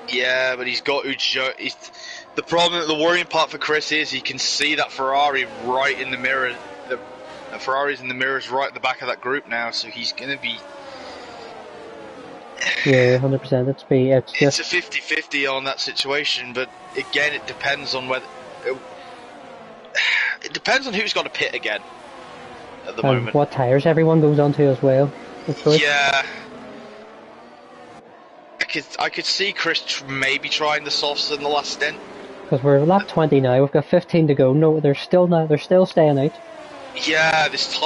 Yeah, but he's got the problem, the worrying part for Chris is he can see that Ferrari right in the mirror. The Ferrari's in the mirrors right at the back of that group now, so he's going to be... Yeah, 100%. It's a 50-50 on that situation, but again, it depends on whether... It depends on who's got to pit again at the moment. What tyres everyone goes onto as well. Yeah. I could see Chris maybe trying the softs in the last stint. Because we're lap 20 now, we've got 15 to go. No, they're still staying out. Yeah, this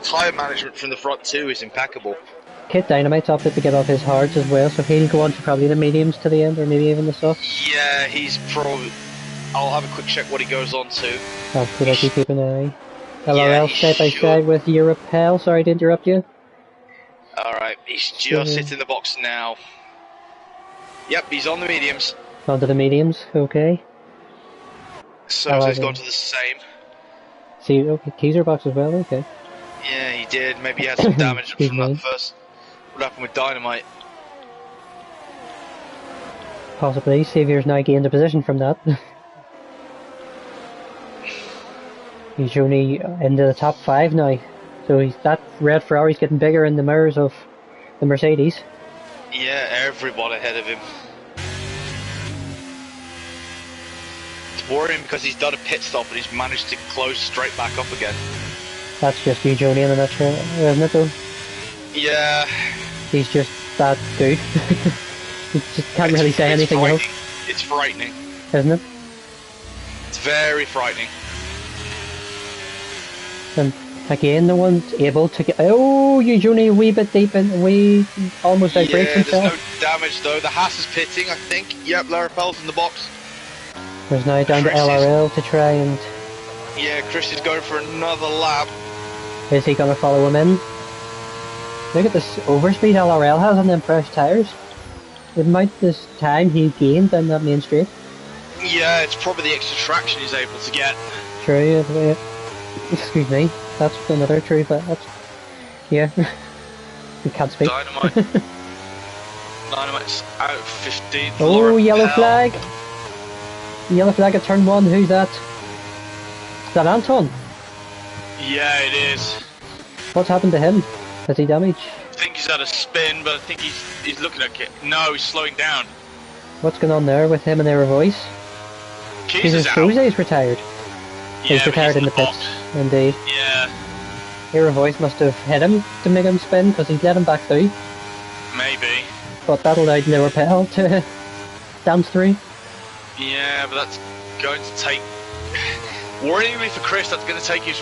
tyre management from the front too is impeccable. Kit Dynamite's opted to get off his hards as well, so he'll go on to probably the mediums to the end, or maybe even the softs. Yeah, he's probably... I'll have a quick check what he goes on to. Could I keep an eye? LRL side by side with Europel. Sorry to interrupt you. Alright, he's just hitting the box now. Yep, he's on the mediums. Onto the mediums, okay. So he's gone to the same. See, okay, teaser box as well, okay. Yeah, he did. Maybe he had some damage from that first. What happened with Dynamite? Possibly. Saviour's now gained a position from that. He's only into the top 5 now. So that red Ferrari's getting bigger in the mirrors of the Mercedes. Yeah, everyone ahead of him. It's worrying because he's done a pit stop and he's managed to close straight back up again. That's just Eugenie in a nutshell, isn't it though? Yeah. He's just that good. He just can't really say anything else. It's frightening. Isn't it? It's very frightening. And again, no one's able to get... Oh, Eugenie a wee bit deep in, almost outbreaks himself. There's no damage though. The Haas is pitting, I think. Yep, Larapel's in the box. There's now down to LRL to try and... Yeah, Chris is going for another lap. Is he going to follow him in? Look at this overspeed LRL has on them fresh tyres. The amount this time he gained down that main straight. Yeah, it's probably the extra traction he's able to get. True, excuse me, that's another true, but that's, yeah, you can't speak. Dynamite. Dynamite's out 15. Oh, yellow flag! Yellow flag at turn 1, who's that? Is that Anton? Yeah, it is. What's happened to him? Has he damaged? I think he's had a spin, but I think he's looking at it. No, he's slowing down. What's going on there with him and their voice? Jesus, Jose's retired. Yeah, he's retired in the pits, indeed. Yeah. Hero voice must have hit him to make him spin because he's let him back through. Maybe. But that allowed Lower Pedal to dance through. Yeah, but that's going to take. Worryingly for Chris, that's going to take it's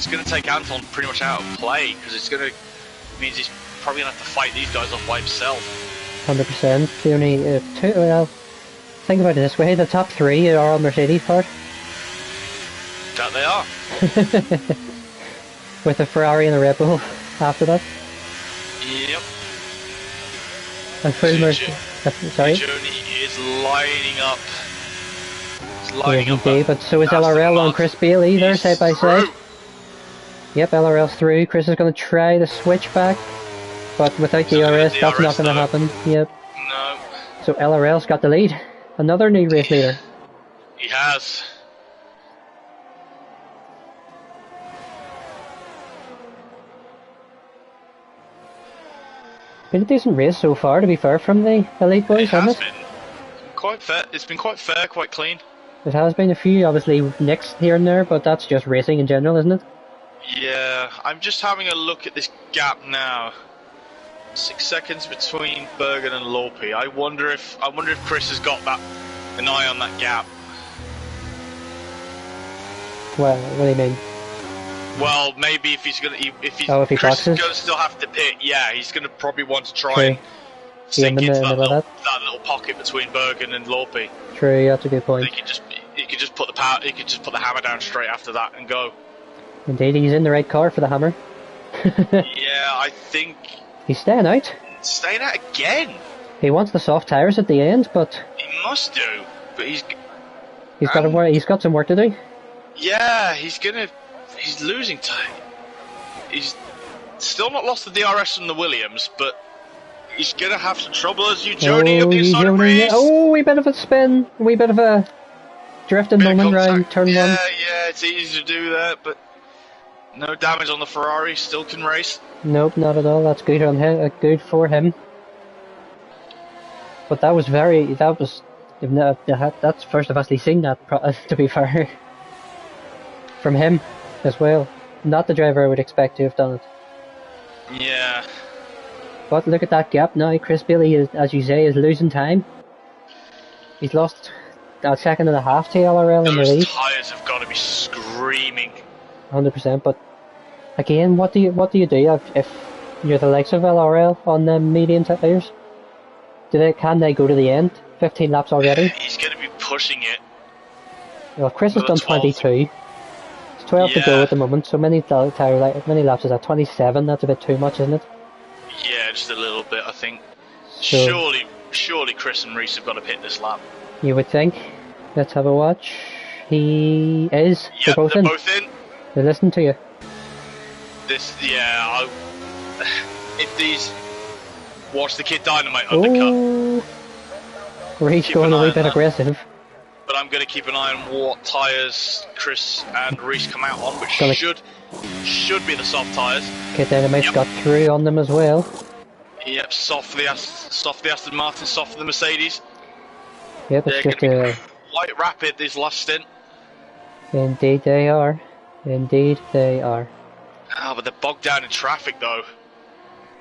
going to take Anton pretty much out of play because it's going to means he's probably going to have to fight these guys off by himself. 100%. The only two. Well, think about it this way: the top 3 are on Mercedes part. That they are. With a Ferrari and a Red Bull after that. Yep. And full Mercedes. Sorry. Journey is lining up. But so is LRL on Chris Bailey there, side by side. Yep, LRL's through. Chris is going to try the switch back, but without DRS, that's not going to happen. Yep. No. So LRL's got the lead. Another new race leader. He has. Been a decent race so far, to be fair, from the Elite Boys, hasn't it? It has been quite fair. It's been quite fair, quite clean. It has been a few, obviously, nicks here and there, but that's just racing in general, isn't it? Yeah, I'm just having a look at this gap now. 6 seconds between Bergen and Lorpe. I wonder if Chris has got an eye on that gap. Well, what do you mean? Well, maybe if Chris boxes? is going to still have to pit. Yeah, he's going to probably want to try and sink into that little pocket between Bergen and Lorpe. True, that's a good point. He could just put the hammer down straight after that and go. Indeed, he's in the right car for the hammer. Yeah, I think he's staying out. Staying out again. He wants the soft tires at the end, but he must do. But he's got some work to do. Yeah, he's losing time. He's still not lost the DRS from the Williams, but he's gonna have some trouble as Journey up the inside of Prix. Oh, wee bit of a spin, wee bit of a drifting moment round turn 1. Yeah, it's easy to do that, but no damage on the Ferrari. Still can race. Nope, not at all. That's good on him. Good for him. But that's first I've actually seen that. To be fair, from him as well. Not the driver I would expect to have done it. Yeah. But look at that gap now. Chris Bailey, as you say, is losing time. He's lost a second and a half to LRL in the lead. Those tyres have got to be screaming. 100%. But again, what do you do if you're the likes of LRL on the medium tyres? Can they go to the end? 15 laps already. He's going to be pushing it. Well, Chris has done 22. 12 to go at the moment, so many laps is that? 27, that's a bit too much, isn't it? Yeah, just a little bit, I think. So, surely Chris and Reese have got to pit this lap. You would think. Let's have a watch. He is. Yep, they're both in. They're listening to you. If these... Watch the kid Dynamite undercut. Reese going a wee bit aggressive. But I'm going to keep an eye on what tyres Chris and Reese come out on, which should be the soft tyres. Kid Dynamite's got through on them as well. Yep, soft for the Aston Martin, soft for the Mercedes. Yep, it's just quite rapid this last stint. Indeed they are. Indeed they are. Ah, but they're bogged down in traffic though.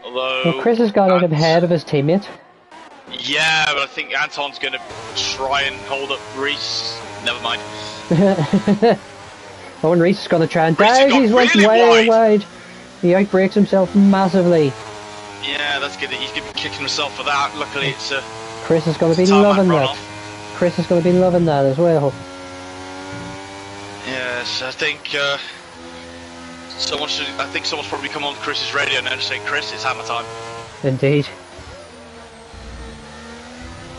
Well, Chris has got out ahead of his teammate. Yeah, but I think Anton's going to try and hold up Reese. Never mind. And Reese is going to try and dive. He's went way wide. He outbreaks himself massively. Yeah, that's good. He's going to be kicking himself for that. Luckily, it's a. Chris is going to be loving that. Chris is going to be loving that as well. Yes, I think I think someone's probably come on Chris's radio now to say, Chris, it's hammer time. Indeed.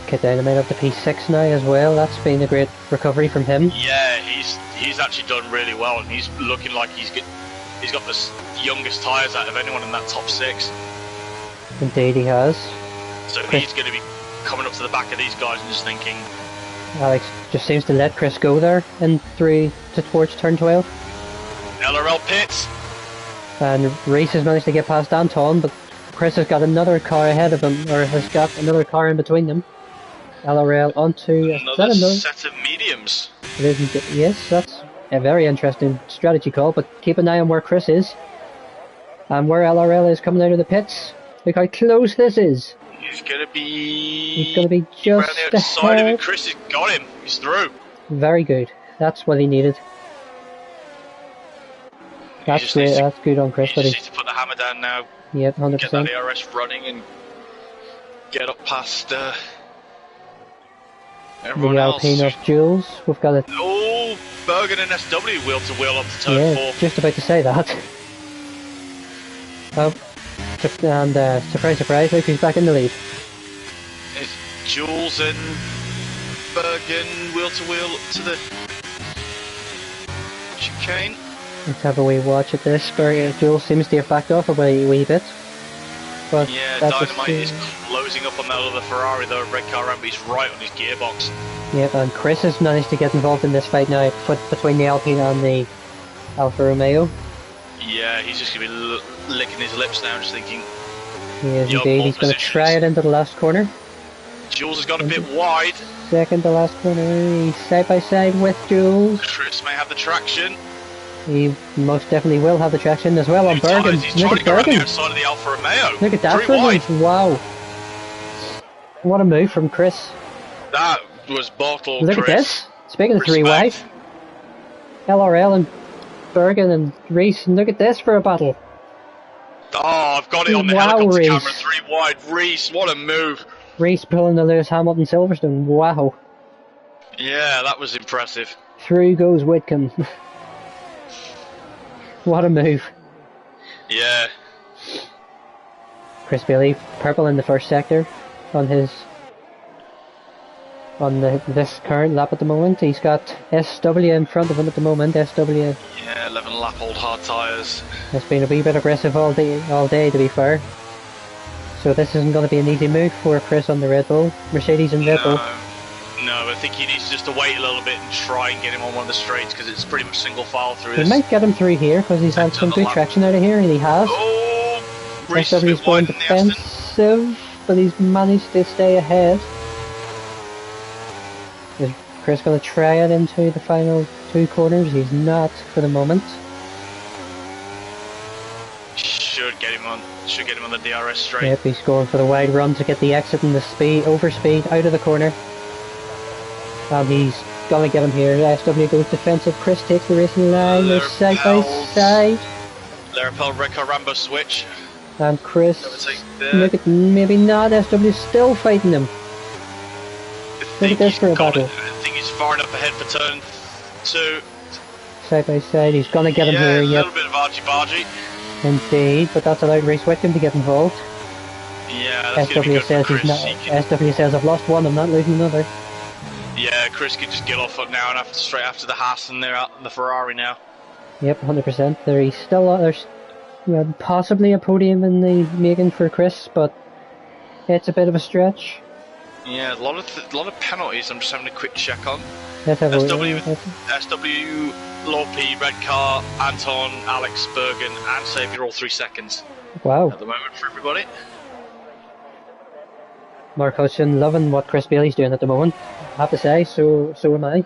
Kid Dynamite up to P6 now as well. That's been a great recovery from him. Yeah, he's actually done really well, and he's looking like he's got the youngest tyres out of anyone in that top 6. Indeed he has. So he's going to be coming up to the back of these guys and just thinking... Alex just seems to let Chris go there in towards turn 12. LRL pits. And Reese has managed to get past Anton, but Chris has got another car ahead of him, or has got another car in between them. LRL onto... Another set of mediums. It isn't, yes, that's a very interesting strategy call, but keep an eye on where Chris is. And where LRL is coming out of the pits. Look how close this is. He's going to be just around the outside ahead. of it. Chris has got him. He's through. Very good. That's what he needed. That's great. That's good on Chris. He just needs to put the hammer down now. Yep, 100%. Get that ARS running and get up past everyone the else. Alpine of Jules. We've got it. Oh, Bergen and SW wheel to wheel up to turn 4. Just about to say that. Oh, and surprise, surprise, look who's back in the lead. It's Jules and Bergen wheel to wheel up to the chicane. Let's have a wee watch at this. Jules seems to have backed off a wee bit. But yeah, Dynamite is closing up on that other Ferrari though. Red car ramp, he's right on his gearbox. Yep, and Chris has managed to get involved in this fight now, between the Alpine and the Alfa Romeo. Yeah, he's just going to be licking his lips now, just thinking... He is indeed, he's going to try it into the last corner. Jules has gone a bit wide. Second to last corner, he's side by side with Jules. Chris may have the traction. He most definitely will have the traction as well on Bergen. He's trying to go around the outside of the Alfa Romeo. Look at that for him. Wow. What a move from Chris. That was bottled, Look Chris. At this. Speaking of 3 wide. LRL and Bergen and Reese, look at this for a battle. Oh, I've got it on the helicopter camera, 3 wide. Reese, what a move. Reese pulling the Lewis Hamilton Silverstone, wow. Yeah, that was impressive. Through goes Whitcomb. What a move. Yeah. Chris Bailey, purple in the first sector on this current lap at the moment. He's got SW in front of him at the moment. SW. Yeah, 11 lap old hard tyres. It's been a wee bit aggressive all day to be fair. So this isn't going to be an easy move for Chris on the Red Bull. Mercedes and Red Bull. No, I think he needs just to wait a little bit and try and get him on one of the straights because it's pretty much single file through this. He might get him through here because he's had some good traction out of here, and he has. Oh, Reese is a bit wide in the defensive, but he's managed to stay ahead. Is Chris going to try it into the final 2 corners? He's not for the moment. Should get him on the DRS straight. Yep, he's going for the wide run to get the exit and the overspeed out of the corner. And he's gonna get him here. SW goes defensive. Chris takes the racing line. They're side by side. Laravel Rekka Rambo switch. And Chris, look at, maybe not. SW still fighting him. Look at this for a battle. I think he's far enough ahead for turn 2. Side by side, he's gonna get him here. A little bit of argy-bargy. Indeed, but that's allowed Reese Whitcomb to get involved. Yeah, that's going to be good for Chris. SW says, I've lost one, I'm not losing another. Yeah, Chris could just get off it now and straight after the Haas, and they're out in the Ferrari now. Yep, 100%. There's still there's possibly a podium in the making for Chris, but it's a bit of a stretch. Yeah, a lot of penalties. I'm just having a quick check on. Let's have SW, Low P, Red Car, Anton, Alex, Bergen, and Xavier all 3 seconds. Wow. At the moment for everybody. Mark Hudson loving what Chris Bailey's doing at the moment. I have to say, so am I.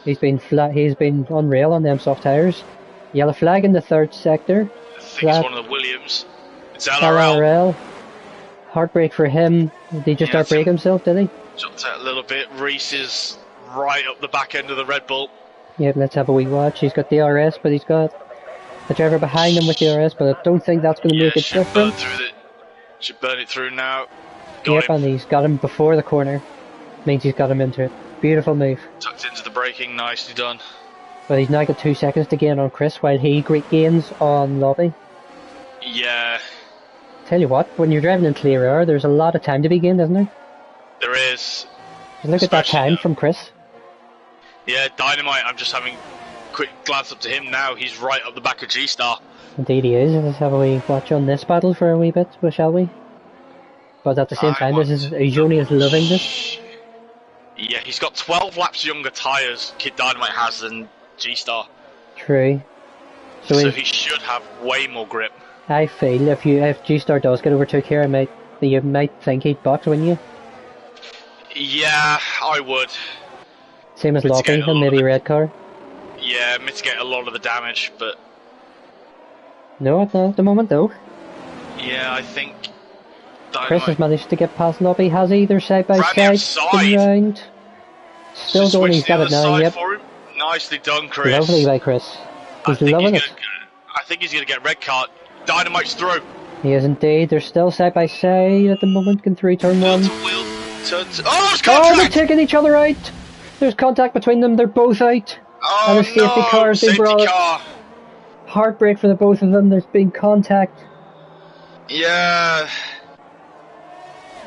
He's been unreal on them soft tyres. Yellow flag in the 3rd sector. I think it's one of the Williams. It's LRL. Heartbreak for him. Did he just outbrake himself, did he? Jumped out a little bit. Reese is right up the back end of the Red Bull. Yep, let's have a wee watch. He's got the RS, but he's got the driver behind him with the RS, but I don't think that's going to make it different. Should burn it through now. And he's got him before the corner. Means he's got him into it. Beautiful move. Tucked into the braking, nicely done. But he's now got 2 seconds to gain on Chris while he gains on Lobby. Yeah. Tell you what, when you're driving in clear air, there's a lot of time to be gained, isn't there? There is. And look at that time from Chris. Yeah, Dynamite, I'm just having a quick glance up to him now. He's right up the back of G-Star. Indeed he is. Let's have a wee watch on this battle for a wee bit, shall we? But at the same time, Joni is loving this. Yeah, he's got 12 laps younger tyres, Kid Dynamite has, than G-Star. True. So he should have way more grip. I feel if G-Star does get overtook here, you might think he'd box, wouldn't you? Yeah, I would. Same as Lockie and maybe Red Car. Yeah, mitigate a lot of the damage, but... No, not at the moment though. Yeah, I think... Chris has managed to get past Lobby, has he? They're side by side. Round. Still going, he's got it now, yep. Nicely done, Chris. Lovely by Chris. He's loving it. I think he's going to get red card. Dynamite's through. He is indeed. They're still side by side at the moment, going through turn one. Oh, they're taking each other out. There's contact between them, they're both out. Oh, and a safety car has been brought. Heartbreak for the both of them, there's been contact. Yeah.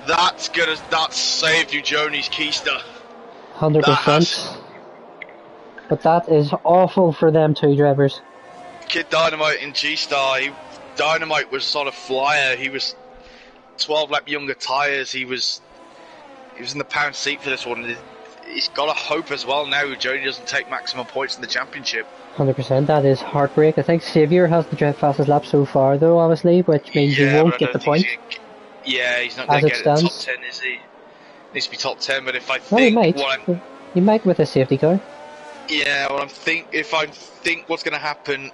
That's saved you, Joni's keister. 100%. But that is awful for them two drivers. Kid Dynamite in G-Star, Dynamite was on a flyer. He was 12 lap younger tyres. He was in the pound seat for this one. He's got to hope as well now Joni doesn't take maximum points in the championship. 100%, that is heartbreak. I think Xavier has the fastest lap so far though, obviously, which means he won't get the point. He's not going to get it top 10, is he? Needs to be top 10, but if I think... Well, he might with a safety car. Yeah, well, if I think what's going to happen,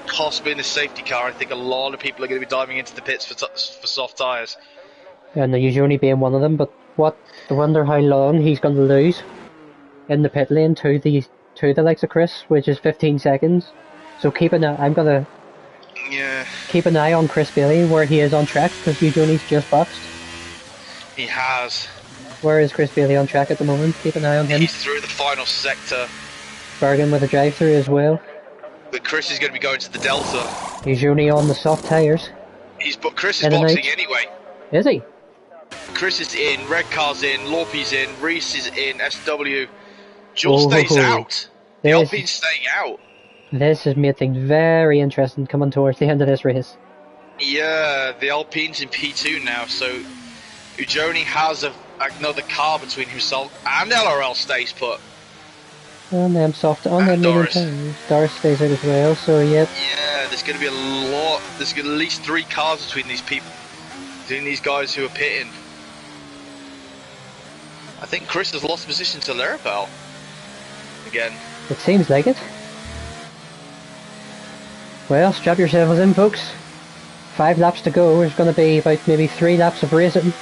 possibly in a safety car, I think a lot of people are going to be diving into the pits for soft tyres. Yeah, and usually only being one of them, but I wonder how long he's going to lose in the pit lane to the likes of Chris, which is 15 seconds. So keep an eye, keep an eye on Chris Bailey where he is on track, because Eugeni's just boxed. He has. Where is Chris Bailey on track at the moment? Keep an eye on him. He's through the final sector. Bergen with a drive-through as well. But Chris is going to be going to the Delta. Eugeni on the soft tyres. But Chris is boxing anyway. Is he? Chris is in, Red Car's in, Lorpy's in, Reese is in, SW. Jules stays out. The Alpine's staying out. This has made things very interesting coming towards the end of this race. Yeah, the Alpine's in P2 now, so Ujoni has another car between himself and LRL stays put. And them soft on them Doris. Doris stays out as well, so yep. Yeah, there's going to be a lot. There's going to be at least 3 cars between these people, between these guys who are pitting. I think Chris has lost position to Larabelle again. It seems like it. Well, strap yourselves in, folks. 5 laps to go. There's going to be about maybe 3 laps of racing.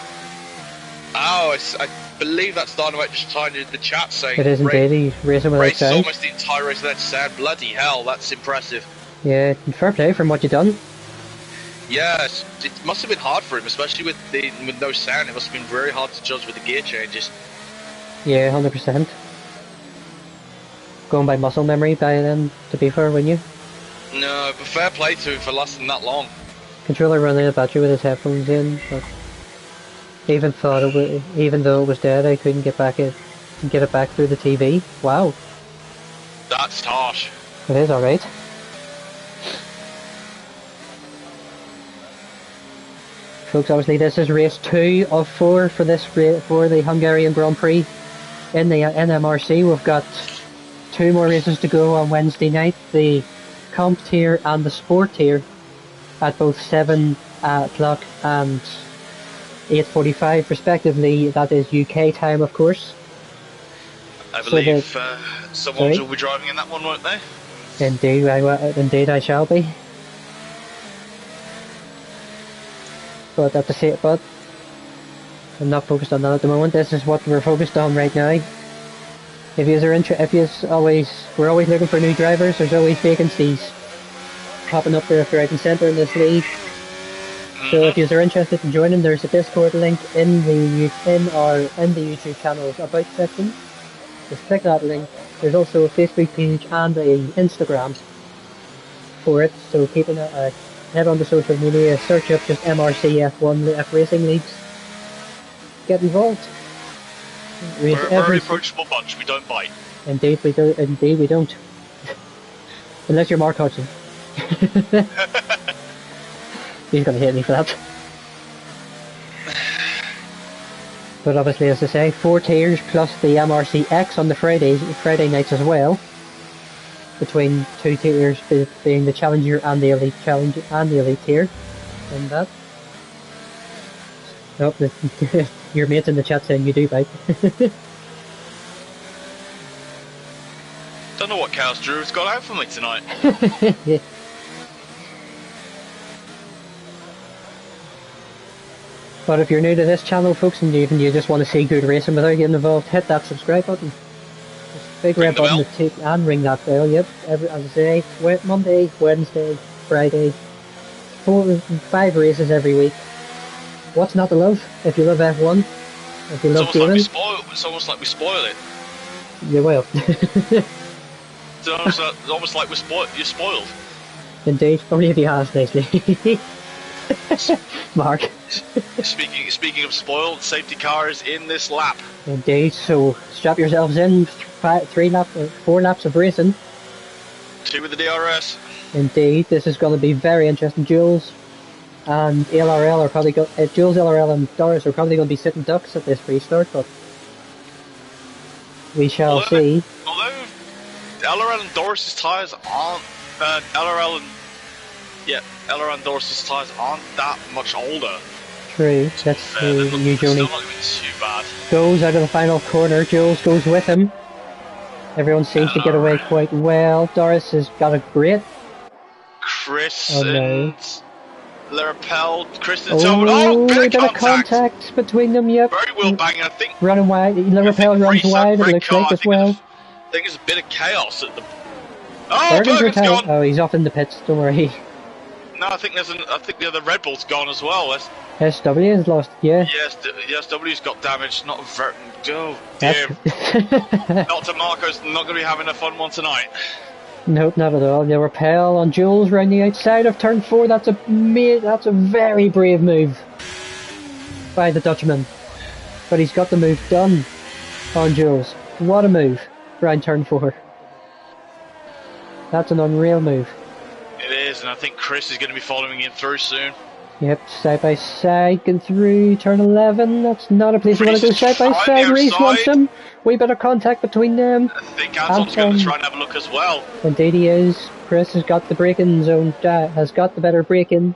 Oh, I believe that's Dynamite just tying in the chat saying... It is indeed, he's racing without sound. Almost the entire race without sound. Bloody hell, that's impressive. Yeah, fair play from what you've done. Yeah, it must have been hard for him, especially with no sound. It must have been very hard to judge with the gear changes. Yeah, 100%. Going by muscle memory by then, to be fair, wouldn't you? No, but fair play to him for lasting that long. Controller running a battery with his headphones in, but even though it was dead, I couldn't get it back through the TV. Wow. That's harsh. It is alright. Folks, obviously this is race 2 of 4 for the Hungarian Grand Prix in the MRC. We've got 2 more races to go on Wednesday night. The comp tier and the sport tier at both 7 o'clock and 8:45 respectively. That is UK time, of course. I believe someone will be driving in that one, won't they? Indeed, I shall be. But I'm not focused on that at the moment. This is what we're focused on right now. We're always looking for new drivers. There's always vacancies popping up there left, right and centre in this league. So if you're interested in joining, there's a Discord link in the YouTube channel's about section. Just click that link There's also a Facebook page and a Instagram for it, so keep an eye. Head on to social media, search up just MRC F1 F Racing Leagues. Get involved. We're a very approachable bunch, we don't bite. Indeed we do. Indeed we don't. Unless you're Mark Hudson. He's gonna hit me for that. But obviously, as I say, 4 tiers plus the MRC X on the Friday nights as well. Between 2 tiers being the Challenger and the Elite Challenger and the Elite tier. And that. Oh, your mate's in the chat saying you do bite. Don't know what Chaos Drew's got out for me tonight. Yeah. But if you're new to this channel, folks, and you just want to see good racing without getting involved, hit that subscribe button. Big red button and ring that bell. Yep. As I say, Monday, Wednesday, Friday, 5 races every week. What's not to love? If you love F1, if you love gaming, it's almost like we spoil it. You will. It's almost like you're spoiled. Indeed, only if you ask nicely. Mark. Speaking of spoiled, safety car is in this lap. Indeed, so strap yourselves in. 4 laps of racing. 2 with the DRS. Indeed, this is going to be very interesting. Jules and LRL are probably Jules, LRL and Doris are probably going to be sitting ducks at this restart, but we shall see. Although LRL and Doris's tyres aren't LRL and Doris's tyres aren't that much older. True, that's still not going to be too bad. Goes out of the final corner. Jules goes with him. Everyone seems to get away quite well. Doris has got a great. Chris and Lerapel. Chris and bit of contact between them. Yep. Very well banging. I think running wide. Lerapel runs wide. It looks like as well. I think there's a bit of chaos at the. Bergen's gone. Oh, he's off in the pits. Don't worry. No, I think the other Red Bull's gone as well. SW has lost. Yeah. Yes, SW's got damaged. Not very. Oh dear. Dr. Marco's not going to be having a fun one tonight. Nope, not at all. They repel on Jules round the outside of turn 4. That's a very brave move by the Dutchman. But he's got the move done on Jules. What a move round turn 4. That's an unreal move. It is, and I think Chris is going to be following him through soon. Yep, side by side, going through turn 11. That's not a place you want to go side by side. Reese wants him. Wee bit of contact between them. I think Anton's going to try and have a look as well. Indeed he is. Chris has got the braking zone, has got the better braking.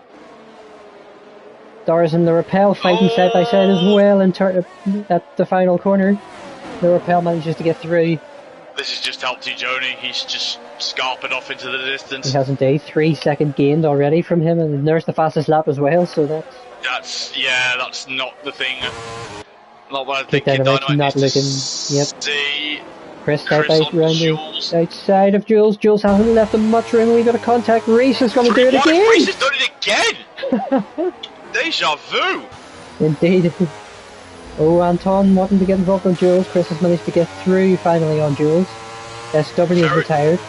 Doris and the Rappel fighting side by side as well at the final corner. The Rappel manages to get through. This has just helped you, Joni. He's just scarping off into the distance. He has indeed. 3 seconds gained already from him, and there's the fastest lap as well, so that's not the thing. Not what I think Dynamite's not looking. Yep. See Chris around the outside of Jules. Jules hasn't left him much room. We got a contact. Reese is going to do it again. Reese has done it again. Deja vu. Indeed. Oh, Anton wanting to get involved on Jules. Chris has managed to get through finally on Jules. SW is retired.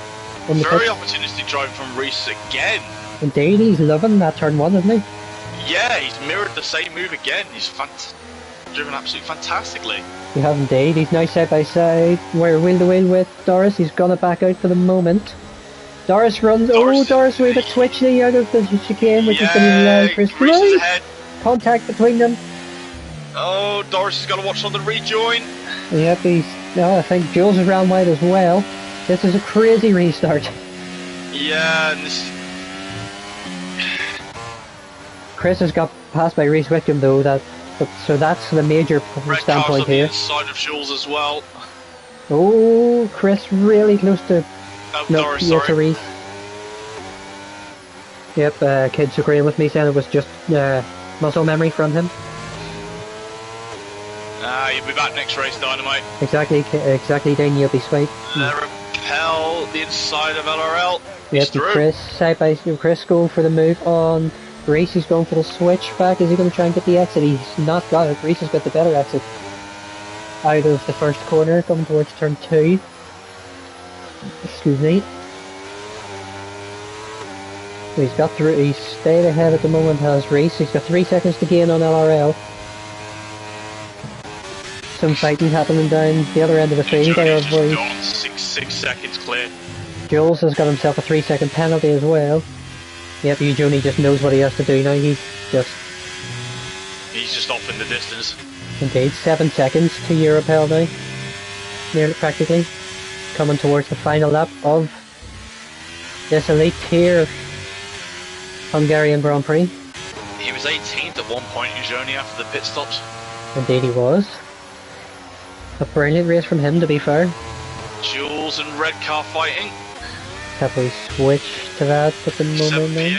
Very opportunistic drive from Reese again. Indeed, he's loving that turn 1, isn't he? Yeah, he's mirrored the same move again. He's driven absolutely fantastically. He has indeed. He's now side by side. We're wheel to wheel with Doris. He's gonna back out for the moment. Doris runs. Doris with a bit twitchy out of the chicane, which is going to allow Chris through. Contact between them. Oh, Doris has got to watch on the rejoin. Yep, I think Jules is round wide as well. This is a crazy restart. Yeah, and Chris has got passed by Reese Wickham though, so that's the major standpoint here. Side of Jules as well. Oh, Chris really close to Doris, to Reese. Yep, kids agreeing with me saying it was just muscle memory from him. You'll be back next race, Dynamite. Exactly, Dane, you'll be sweet. Repel the inside of LRL. Yep, Chris, side by side, Chris going for the move on Reese. He's going for the switch back. Is he going to try and get the exit? He's not got it. Reese has got the better exit out of the first corner, coming towards turn 2. Sweet. He's got through. He's stayed ahead at the moment. Has Reese. He's got 3 seconds to gain on LRL. Some fighting happening down the other end of the field. There are boys. 6 seconds clear. Jules has got himself a 3-second penalty as well. Yep, Eugenie just knows what he has to do now. He's just off in the distance. Indeed, 7 seconds to Europel now. Nearly practically. Coming towards the final lap of this elite tier Hungarian Grand Prix. He was 18th at one point in Eugenie after the pit stops. Indeed he was. A brilliant race from him, to be fair. Jules and Red Car fighting. Have we switched to that at the moment now?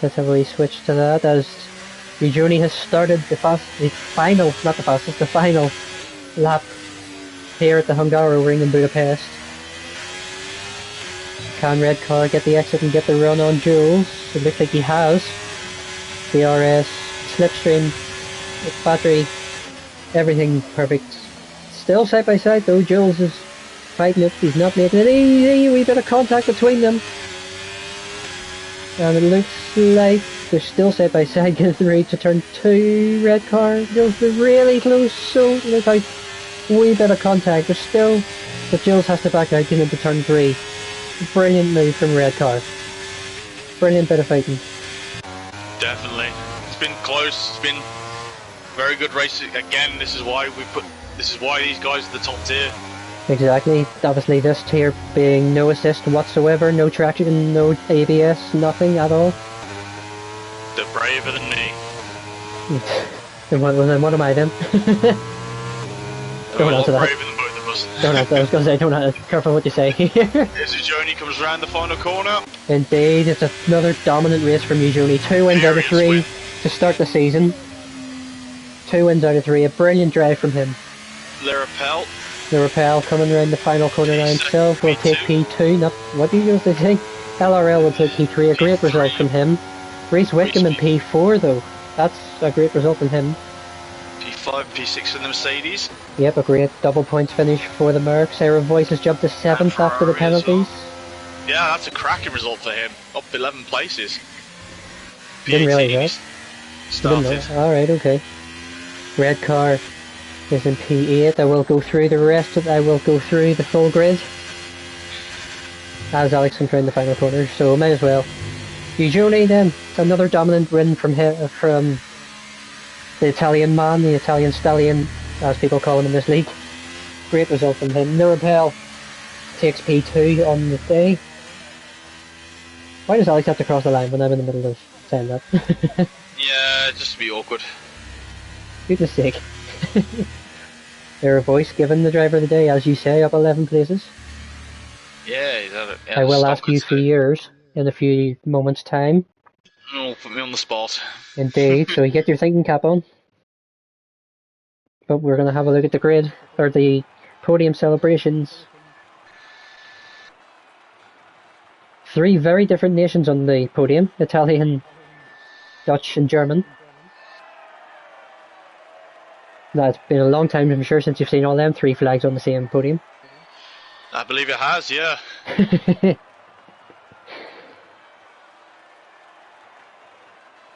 Let's have we switched to that as Eugenie has started the final lap here at the Hungaroring in Budapest. Can Red Car get the exit and get the run on Jules? It looks like he has. DRS, slipstream, battery, everything perfect. Still side by side though, Jules is fighting it, he's not making it easy, a wee bit of contact between them. And it looks like they're still side by side getting ready to turn 2, Red Car. Jules is really close, so look out, wee bit of contact, but still, but Jules has to back out getting into turn 3. Brilliant move from Red Car. Brilliant bit of fighting. Definitely. It's been close, it's been very good racing. Again, this is why these guys are the top tier. Exactly. Obviously this tier being no assist whatsoever, no traction, no ABS, nothing at all. They're braver than me. Then what am I then? Don't answer that. Braver than both of us. Don't answer. I was going to say, don't answer. Careful what you say. As Eugenie comes around the final corner. Indeed, it's another dominant race from Eugenie. 2 wins out of 3 to start the season. 2 wins out of 3. A brilliant drive from him. The Rappel coming around the final corner now himself will take P2. Not what do you usually think? LRL will take P3. A great result from him. Reese Wickham in P4 though. That's a great result from him. P5, P6 for the Mercedes. Yep, a great double points finish for the Mercs. Sarah Voice has jumped to 7th after the penalties. Yeah, that's a cracking result for him. Up 11 places. Didn't really know. Started. Alright, okay. Red Car is in P8. I will go through the rest of I will go through the full grid as Alex comes around the final corner, so might as well. Eugenie then, another dominant win from him, from the Italian man, the Italian stallion, as people call him in this league. Great result from him. Nirapel takes P2 on the day. Why does Alex have to cross the line when I'm in the middle of saying that? Yeah, just to be awkward. Good mistake. Their voice given the driver of the day, as you say, up 11 places. Yeah, he's had it. I will ask you for yours in a few moments' time. Oh, put me on the spot. Indeed, so you get your thinking cap on. But we're going to have a look at the grid, or the podium celebrations. 3 very different nations on the podium: Italian, Dutch and German. Now, it's been a long time, I'm sure, since you've seen all them 3 flags on the same podium. I believe it has, yeah.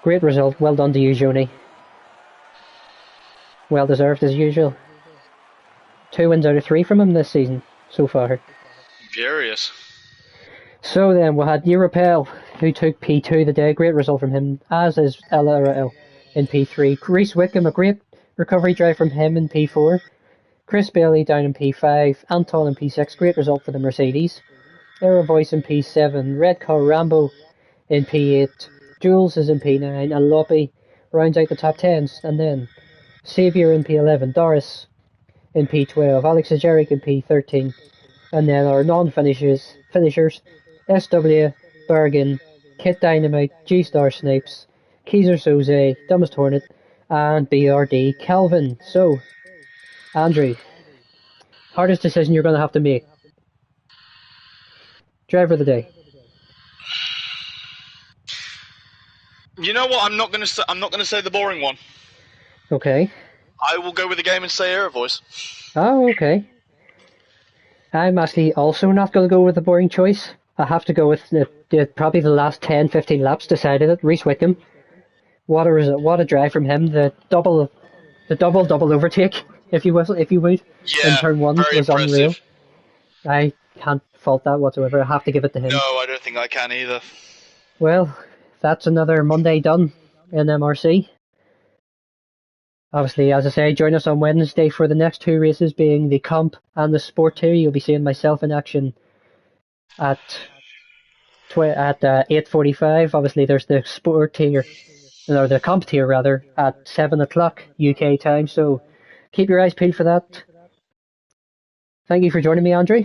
Great result, well done to you, Joni. Well deserved as usual. 2 wins out of 3 from him this season, so far. Furious. So then, we had Europel, who took P2 the day. Great result from him, as is LRL in P3. Reese Wickham, a great recovery drive from him in P4. Chris Bailey down in P5. Anton in P6. Great result for the Mercedes. Era Voice in P7. Red Car Rambo in P8. Jules is in P9. And Loppy rounds out the top 10s. And then Xavier in P11. Doris in P12. Alex Ajeric in P13. And then our finishers SW, Bergen, Kit Dynamite, G-Star Snipes, Keyser Soze, Dumbest Hornet, and BRD Calvin. So, Andrew, hardest decision you're going to have to make. Driver of the day. You know what? I'm not going to say the boring one. Okay. I will go with the game and say Air Voice. Oh, okay. I'm actually also not going to go with a boring choice. I have to go with probably the last 10, 15 laps decided it. Reese Wickham. What a drive from him. The double overtake, if you would, in Yeah, turn one very was unreal. impressive. I can't fault that whatsoever. I have to give it to No, him. I don't think I can either. Well, that's another Monday done in MRC. Obviously, as I say, join us on Wednesday for the next two races, being the Comp and the Sport tier. You'll be seeing myself in action at 8:45. Obviously, there's the Sport tier, or the Comp tier rather, at 7 o'clock UK time. So keep your eyes peeled for that. Thank you for joining me, Andrew.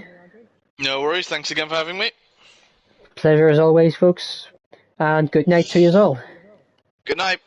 No worries. Thanks again for having me. Pleasure as always, folks. And good night to you all. Good night.